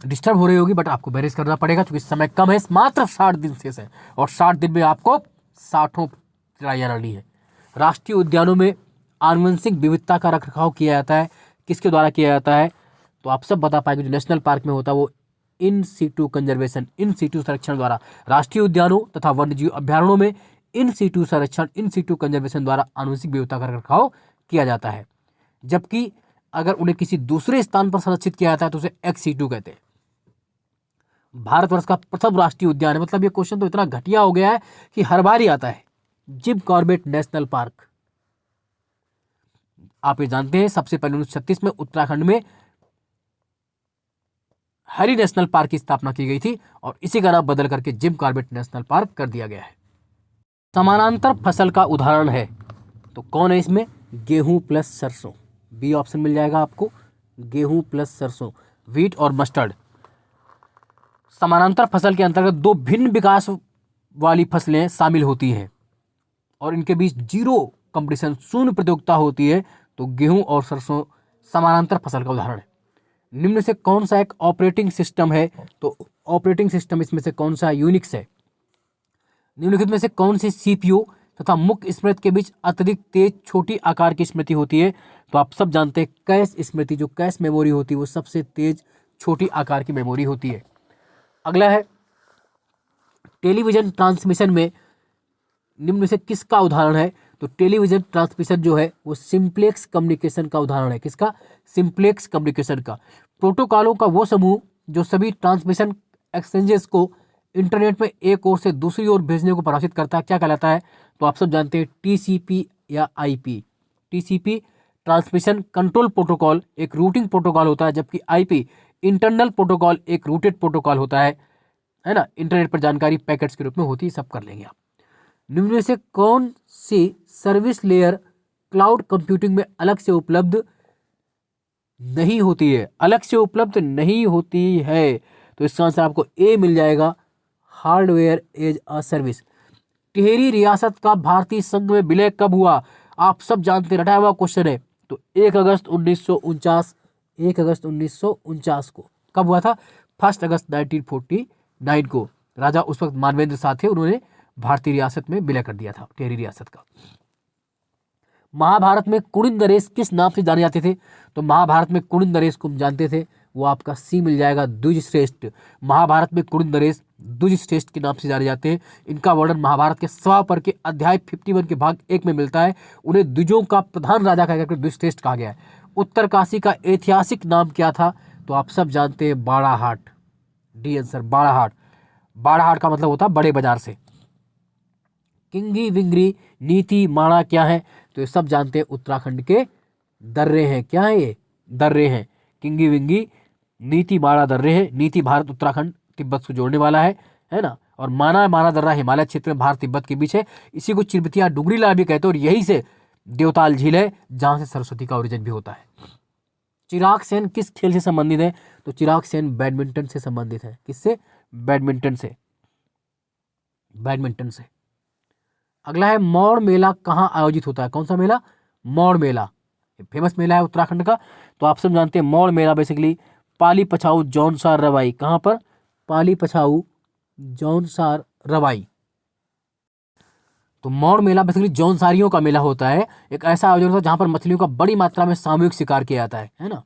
डिस्टर्ब हो रही होगी, बट आपको मैनेज करना पड़ेगा क्योंकि समय कम है, मात्र 60 दिन शेष है और 60 दिन में आपको 60 लड़ाइयाँ लड़नी है। राष्ट्रीय उद्यानों में आनुवंशिक विविधता का रखरखाव किया जाता है, किसके द्वारा किया जाता है? तो आप सब बता पाएंगे, जो नेशनल पार्क में होता है वो in situ conservation, in situ संरक्षण द्वारा, राष्ट्रीय उद्यानों तथा वन्यजीव अभ्यारण्यों में इन सीटू संरक्षण, इन सीटू कंजर्वेशन द्वारा आनुवंशिक विविधता का रखरखाव किया जाता है। जबकि अगर उन्हें किसी दूसरे स्थान पर संरक्षित किया जाता है तो उसे एक्स सीटू कहते हैं। भारतवर्ष का प्रथम राष्ट्रीय उद्यान है, मतलब ये क्वेश्चन तो इतना घटिया हो गया है कि हर बार ही आता है, जिम कॉर्बेट नेशनल पार्क। आप ये जानते हैं सबसे पहले 1936 में उत्तराखंड में हरी नेशनल पार्क की स्थापना की गई थी और इसी का नाम बदल करके जिम कॉर्बेट नेशनल पार्क कर दिया गया है। समानांतर फसल का उदाहरण है तो कौन है इसमें? गेहूं प्लस सरसों, बी ऑप्शन मिल जाएगा आपको, गेहूं प्लस सरसों, व्हीट और मस्टर्ड। समानांतर फसल के अंतर्गत दो भिन्न विकास वाली फसलें शामिल होती हैं और इनके बीच जीरो कंपटीशन, शून्य प्रतियोगिता होती है, तो गेहूं और सरसों समानांतर फसल का उदाहरण है। निम्न से कौन सा एक ऑपरेटिंग सिस्टम है? तो ऑपरेटिंग सिस्टम इसमें से कौन सा? यूनिक्स है। निम्नलिखित में से कौन सी सीपीयू तथा मुख्य स्मृति के बीच अत्यधिक तेज छोटी आकार की स्मृति होती है? तो आप सब जानते हैं कैश स्मृति, जो कैश मेमोरी होती है वो सबसे तेज छोटी आकार की मेमोरी होती है। अगला है टेलीविजन ट्रांसमिशन में निम्न में से किसका उदाहरण है? तो टेलीविजन ट्रांसमिशन जो है वो सिंप्लेक्स कम्युनिकेशन का उदाहरण है। किसका? सिंप्लेक्स कम्युनिकेशन का। प्रोटोकॉलों का वो समूह जो सभी ट्रांसमिशन एक्सचेंजेस को इंटरनेट में एक ओर से दूसरी ओर भेजने को परिभाषित करता है, क्या कहलाता है? तो आप सब जानते हैं टीसीपी या IP. TCP transmission control protocol एक रूटिंग प्रोटोकॉल होता है, जबकि आईपी इंटरनल प्रोटोकॉल एक रूटेड प्रोटोकॉल होता है ना। इंटरनेट पर जानकारी पैकेट्स के रूप में होती है, सब कर लेंगे आप। निम्न में से कौन सी सर्विस लेयर क्लाउड कंप्यूटिंग में अलग से उपलब्ध नहीं होती है? अलग से उपलब्ध नहीं होती है, तो इसका आंसर आपको ए मिल जाएगा, hardware as a service. Tehri रियासत का भारतीय संघ में विलय कब हुआ? आप सब जानते हैं, रटा हुआ क्वेश्चन है। तो 1 अगस्त 1949, 1 अगस्त 1949 को। कब हुआ था? 1 अगस्त 1949 को। राजा उस वक्त मानवेंद्र शाह थे, उन्होंने भारतीय रियासत में विलय कर दिया था टिहरी रियासत का। महाभारत में कुणिद नरेश किस नाम से जाने जाते थे? तो महाभारत में कुणिद नरेश को हम जानते थे, वो आपका सी मिल जाएगा, द्विजश्रेष्ठ। महाभारत में कुणिद नरेश द्विजश्रेष्ठ के नाम से जाने जाते हैं। इनका वर्णन महाभारत के सवा के अध्याय 51 के भाग 1 में मिलता है। उन्हें द्विजों का प्रधान राजा कहकर द्विजश्रेष्ठ कहा गया है। उत्तरकाशी का ऐतिहासिक नाम क्या था? तो आप सब जानते हैं बाड़ाहाट, डी आंसर बाड़ाहाट। बाड़ाहाट का मतलब होता है बड़े बाजार से। किंगी विंगरी नीति माणा क्या है? तो ये सब जानते हैं उत्तराखंड के दर्रे हैं। क्या है ये? दर्रे हैं। किंगी विंगी नीति माणा दर्रे हैं। नीति भारत उत्तराखंड तिब्बत को जोड़ने वाला है ना। और माना दर्रा हिमालय क्षेत्र में भारत तिब्बत के बीच है। इसी को चिरबतिया डुगरी लाल भी कहते हैं और यही से देवताल झील है जहां से सरस्वती का ओरिजिन भी होता है। चिराग सेन किस खेल से संबंधित है? तो चिराग सेन बैडमिंटन से संबंधित है। किससे? बैडमिंटन से। बैडमिंटन से। अगला है मौड़ मेला कहाँ आयोजित होता है? कौन सा मेला? मौड़ मेला, फेमस मेला है उत्तराखंड का। तो आप सब जानते हैं मौड़ मेला बेसिकली पाली पछाऊ जौनसार रवाई। कहाँ पर? पाली पछाऊ जौनसार रवाई। तो मौड़ मेला बेसिकली जौनसारियों का मेला होता है। एक ऐसा आयोजन होता है जहां पर मछलियों का बड़ी मात्रा में सामूहिक शिकार किया जाता है ना।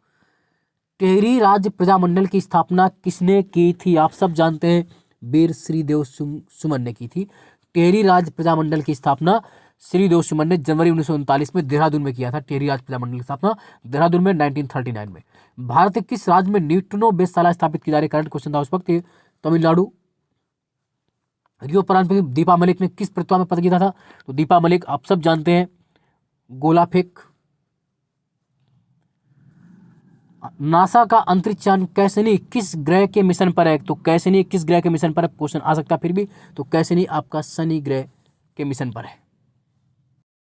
टिहरी राज्य प्रजामंडल की स्थापना किसने की थी? आप सब जानते हैं वीर श्रीदेव सुमन ने की थी। टिहरी राज्य प्रजामंडल की स्थापना श्रीदेव सुमन ने जनवरी 1939 में देहरादून में किया था। टिहरी राज्य प्रजामंडल की स्थापना देहरादून में 1939 में। भारत के किस राज्य में न्यूट्रिनो वेधशाला स्थापित की जा रही? करंट क्वेश्चन था उस वक्त। तमिलनाडु। रियो प्रांत में दीपा मलिक ने किस प्रतिभा में पदक जीता था? तो दीपा मलिक आप सब जानते हैं गोला फेंक। नासा का अंतरिक्ष यान कैसनी किस ग्रह के मिशन पर है? तो कैसनी किस ग्रह के मिशन पर है? क्वेश्चन आ सकता है फिर भी। तो कैसनी आपका शनि ग्रह के मिशन पर है।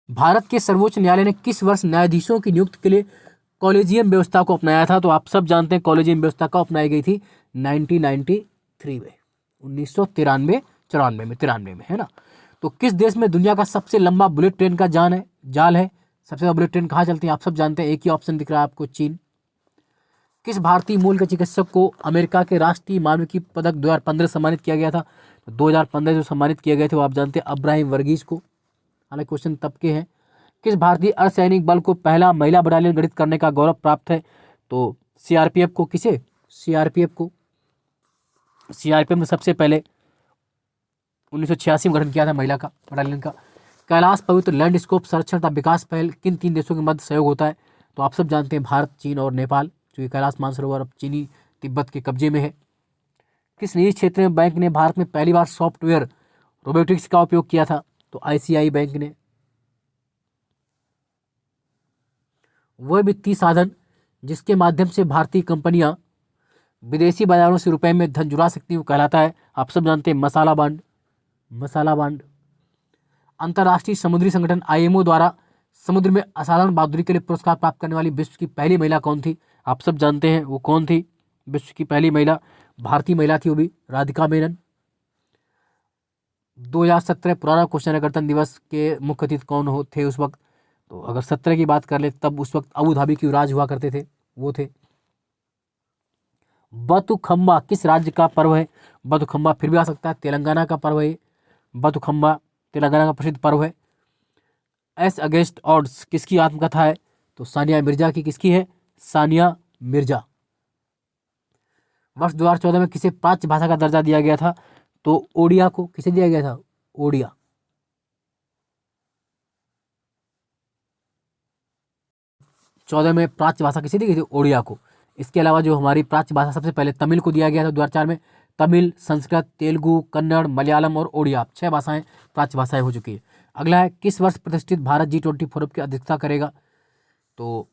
भारत के सर्वोच्च न्यायालय ने किस वर्ष न्यायाधीशों की नियुक्ति के लिए कॉलेजियम व्यवस्था को अपनाया था? तो आप सब जानते हैं कॉलेजियम व्यवस्था कब अपनाई गई थी? 1993 में, 1993 94 में, है ना। तो किस देश में दुनिया का सबसे लंबा बुलेट ट्रेन का जाल है? सबसे ज्यादा बुलेट ट्रेन कहाँ चलती है? आप सब जानते हैं, एक ही ऑप्शन दिख रहा है आपको, चीन। किस भारतीय मूल के चिकित्सक को अमेरिका के राष्ट्रीय मानविकी पदक 2015 सम्मानित किया गया था? तो 2015 जो सम्मानित किए गए थे वो आप जानते हैं, अब्राहिम वर्गीस को। हालांकि क्वेश्चन तब के हैं। किस भारतीय अर्धसैनिक बल को पहला महिला बटालियन गठित करने का गौरव प्राप्त है? तो सीआरपीएफ को। किसे? सीआरपीएफ को। सीआरपीएफ ने सबसे पहले 1986 में गठन किया था महिला का बटालियन का। कैलाश पवित्र लैंडस्केप संरक्षण तथा विकास पहल किन 3 देशों के मध्य सहयोग होता है? तो आप सब जानते हैं, भारत, चीन और नेपाल, क्योंकि कैलाश मानसरोवर अब चीनी तिब्बत के कब्जे में है। किस निजी क्षेत्र में बैंक ने भारत में पहली बार सॉफ्टवेयर रोबोटिक्स का उपयोग किया था? तो आईसीआई बैंक ने। वह वित्तीय साधन जिसके माध्यम से भारतीय कंपनियां विदेशी बाजारों से रुपए में धन जुड़ा सकती हैं, कहलाता है, आप सब जानते हैं, मसाला बांड। मसाला बांड। अंतर्राष्ट्रीय समुद्री संगठन आईएमओ द्वारा समुद्र में असाधारण बहादुरी के लिए पुरस्कार प्राप्त करने वाली विश्व की पहली महिला कौन थी? आप सब जानते हैं वो कौन थी विश्व की पहली महिला? भारतीय महिला थी, वो भी राधिका मेनन। 2017 पुराना क्वेश्चन है, गणतंत्र दिवस के मुख्य अतिथि कौन थे उस वक्त? तो अगर 17 की बात कर ले तब उस वक्त अबू धाबी की राज हुआ करते थे, वो थे। बतुखम्बा किस राज्य का पर्व है? बतुखम्बा फिर भी आ सकता है, तेलंगाना का पर्व है। बतुखम्बा तेलंगाना का प्रसिद्ध पर्व है। एस अगेंस्ट ऑड्स किसकी आत्मकथा है? तो सानिया मिर्जा की। किसकी है? सानिया मिर्जा। वर्ष 2014 में किसे प्राच्य भाषा का दर्जा दिया गया था? तो ओडिया को। किसे दिया गया था? ओडिया। चौदह में प्राच्य भाषा किसे दी गई थी? ओडिया को। इसके अलावा जो हमारी प्राच्य भाषा सबसे पहले तमिल को दिया गया था 2004 में। तमिल, संस्कृत, तेलुगु, कन्नड़, मलयालम और ओडिया, 6 भाषाएं प्राच्य भाषाएं हो चुकी है। अगला है, किस वर्ष प्रतिष्ठित भारत G20 फोरम की अध्यक्षता करेगा? तो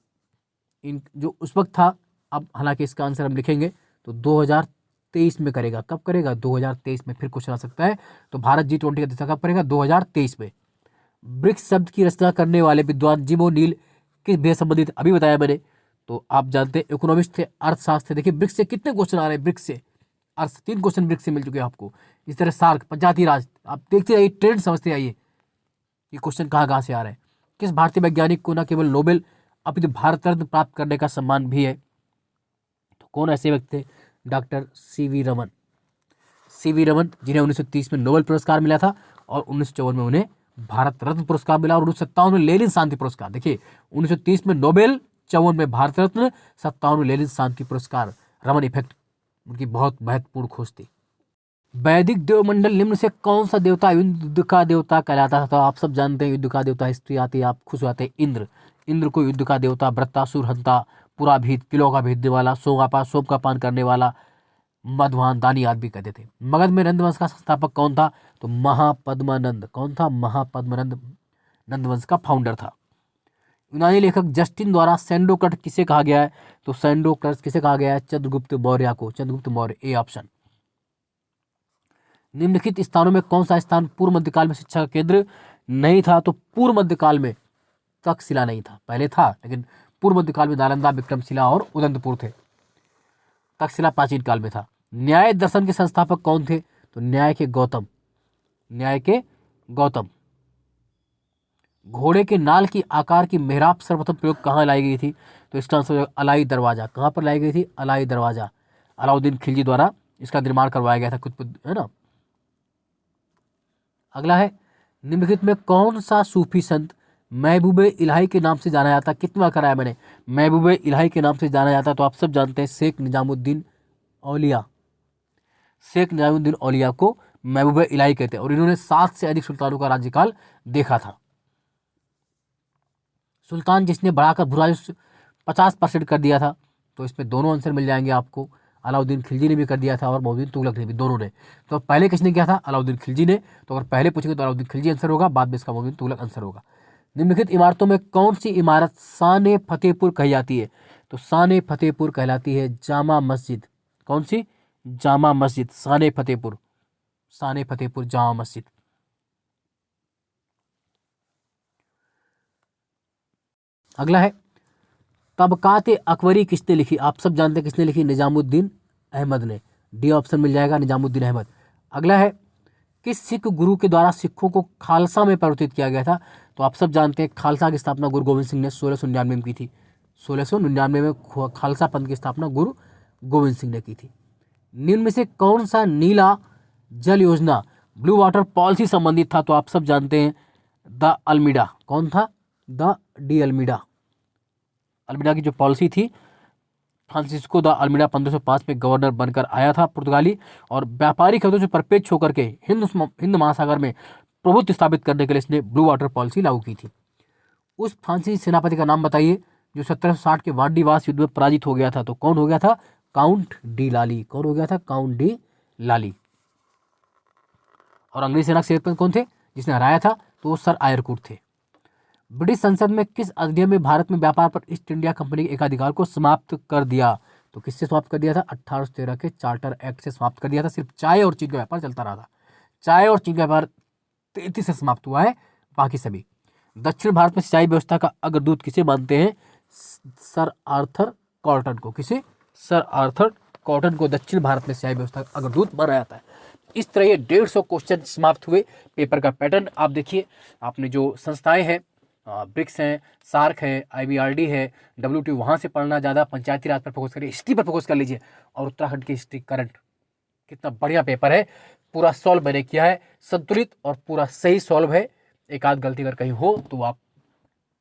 इन जो उस वक्त था, अब हालांकि इसका आंसर हम लिखेंगे तो 2023 में करेगा। कब करेगा? 2023 में। फिर क्वेश्चन आ सकता है, तो भारत G20 की अध्यक्षता कब करेगा? 2023 में। ब्रिक्स शब्द की रचना करने वाले विद्वान जिम ओ'नील किस भेद संबंधित? अभी बताया मैंने, तो आप जानते हैं इकोनॉमिस्ट थे, अर्थशास्त्र थे। देखिए ब्रिक्स से कितने क्वेश्चन आ रहे हैं, ब्रिक्स से 3 क्वेश्चन ब्रिक्स से मिल चुके हैं आपको। इस तरह सार्क, पंचायती राज, आप देखते रहिए, ट्रेंड समझते आइए ये क्वेश्चन कहाँ से आ रहे हैं। किस भारतीय वैज्ञानिक को न केवल नोबेल अपितु भारत रत्न प्राप्त करने का सम्मान भी है? तो कौन ऐसे व्यक्ति थे? Doctor CV Raman. CV Raman, जिन्हें 1930 में नोबेल पुरस्कार मिला था और 1954 में उन्हें भारत रत्न पुरस्कार मिला और 1957 में लेनिन शांति पुरस्कार। देखिए 1930 में नोबेल, 54 में भारत रत्न, 57 में लेनिन शांति पुरस्कार। रमन इफेक्ट उनकी बहुत महत्वपूर्ण खोज थी। वैदिक देवमंडल निम्न से कौन सा देवता युद्ध का देवता कहलाता था? तो आप सब जानते हैं युद्ध का देवता, हिस्ट्री आती है, आप खुश हो जाते हैं, इंद्र। इंद्र को युद्ध का देवता, वृत्तासुर हंता, पूरा भीत, किलो का भेदने वाला, सोम का पान करने वाला, मधवान, दानी आदि भी कहते थे। मगध में नंदवंश का संस्थापक कौन था? तो महापद्मानंद। कौन था? महापद्मानंद नंदवंश का फाउंडर था। यूनानी लेखक जस्टिन द्वारा सैंडोकट किसे कहा गया है? तो सैंडोकट किसे कहा गया है? चंद्रगुप्त मौर्य को। Chandragupta Maurya, A option. निम्नलिखित स्थानों में कौन सा स्थान पूर्व मध्यकाल में शिक्षा का केंद्र नहीं था? तो पूर्व मध्यकाल में तक्षशिला नहीं था, पहले था लेकिन पूर्व मध्यकाल में नालंदा, विक्रमशिला और उदंतपुर थे। तक्षशिला प्राचीन काल में था। न्याय दर्शन के संस्थापक कौन थे? तो न्याय के गौतम। न्याय के गौतम। घोड़े के नाल की आकार की मेहराब सर्वप्रथम प्रयोग कहाँ लाई गई थी? तो इसका आंसर अलाई दरवाजा। कहाँ पर लाई गई थी? अलाई दरवाजा। अलाउद्दीन खिलजी द्वारा इसका निर्माण करवाया गया था, कुतुब, है ना। अगला है, निम्नलिखित में कौन सा सूफी संत महबूबे इलाही के नाम से जाना जाता? कितना कराया मैंने, महबूबे इलाही के नाम से जाना जाता। तो आप सब जानते हैं शेख निजामुद्दीन औलिया। शेख निजामुद्दीन औलिया को महबूबे इलाही कहते हैं और इन्होंने 7 से अधिक सुल्तानों का राज्यकाल देखा था। सुल्तान जिसने बढ़ाकर भुराई 50% कर दिया था, तो इसमें दोनों आंसर मिल जाएंगे आपको। अलाउद्दीन खिलजी ने भी कर दिया था और मोहम्मद तुगलक ने भी, दोनों ने। तो पहले किसने किया था? अलाउद्दीन खिलजी ने। तो अगर पहले पूछेंगे तो अलाउद्दीन खिलजी आंसर होगा, बाद में इसका मोहम्मद तुगलक आंसर होगा। निम्नलिखित इमारतों में कौन सी इमारत शान फतेहपुर कही जाती है? तो शान फतेहपुर कहलाती है जामा मस्जिद। कौन सी? जामा मस्जिद, शान फतेहपुर। शान फतेहपुर जामा मस्जिद। अगला है, तबकात अकबरी किसने लिखी? आप सब जानते हैं किसने लिखी? निजामुद्दीन अहमद ने। डी ऑप्शन मिल जाएगा, निजामुद्दीन अहमद। अगला है, किस सिख गुरु के द्वारा सिखों को खालसा में परिवर्तित किया गया था? तो आप सब जानते हैं खालसा की स्थापना गुरु गोविंद सिंह ने 1699 में की थी। 1699 में खालसा पंथ की स्थापना गुरु गोविंद सिंह ने की थी। निम्न में से कौन सा नीला जल योजना ब्लू वाटर पॉलिसी संबंधित था? तो आप सब जानते हैं द अल्मीडा। कौन था? The de Almeida. अल्मीडा की जो पॉलिसी थी, फ्रांसिस्को द अल्मीडा 1505 में गवर्नर बनकर आया था पुर्तगाली, और व्यापारिक हितों से परिपेक्ष होकर के हिंद महासागर में प्रभुत्व स्थापित करने के लिए इसने ब्लू वाटर पॉलिसी लागू की थी। उस फ्रांसीसी सेनापति का नाम बताइए जो 1760 के वार्डीवास युद्ध में पराजित हो गया था। तो कौन हो गया था? काउंट डी लाली। कौन हो गया था? काउंट डी लाली। और अंग्रेज सेना के सेनापति कौन थे जिसने हराया था? तो वो सर आयरकूट थे। ब्रिटिश संसद में किस अधिनियम में भारत में व्यापार पर ईस्ट इंडिया कंपनी के एकाधिकार को समाप्त कर दिया? तो किससे समाप्त कर दिया था? 1813 के चार्टर एक्ट से समाप्त कर दिया था। सिर्फ चाय और चीनी का व्यापार चलता रहा था। चाय और चीनी का व्यापार 33 से समाप्त हुआ है, बाकी सभी। दक्षिण भारत में सिंचाई व्यवस्था का अग्रदूत किसे मानते हैं? सर आर्थर कॉटन को। किसे? सर आर्थर कॉटन को दक्षिण भारत में सिंचाई व्यवस्था का अग्रदूत माना जाता है। इस तरह ये 150 क्वेश्चन समाप्त हुए। पेपर का पैटर्न आप देखिए। आपने जो संस्थाएं हैं, ब्रिक्स हैं, सार्क है, IBRD है, WTO, वहाँ से पढ़ना ज़्यादा, पंचायती राज पर फोकस करिए, हिस्ट्री पर फोकस कर लीजिए। और उत्तराखंड की हिस्ट्री करंट, कितना बढ़िया पेपर है, पूरा सॉल्व मैंने किया है, संतुलित और पूरा सही सॉल्व है। एक आध गलती अगर कहीं हो तो आप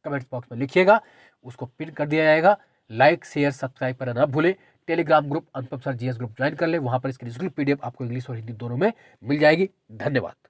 कमेंट्स बॉक्स में लिखिएगा, उसको पिन कर दिया जाएगा। लाइक शेयर सब्सक्राइब करना ना भूलें। टेलीग्राम ग्रुप अनुपम सर GS ग्रुप ज्वाइन कर ले, वहाँ पर इसकी निःशुल्क PDF आपको इंग्लिश और हिंदी दोनों में मिल जाएगी। धन्यवाद।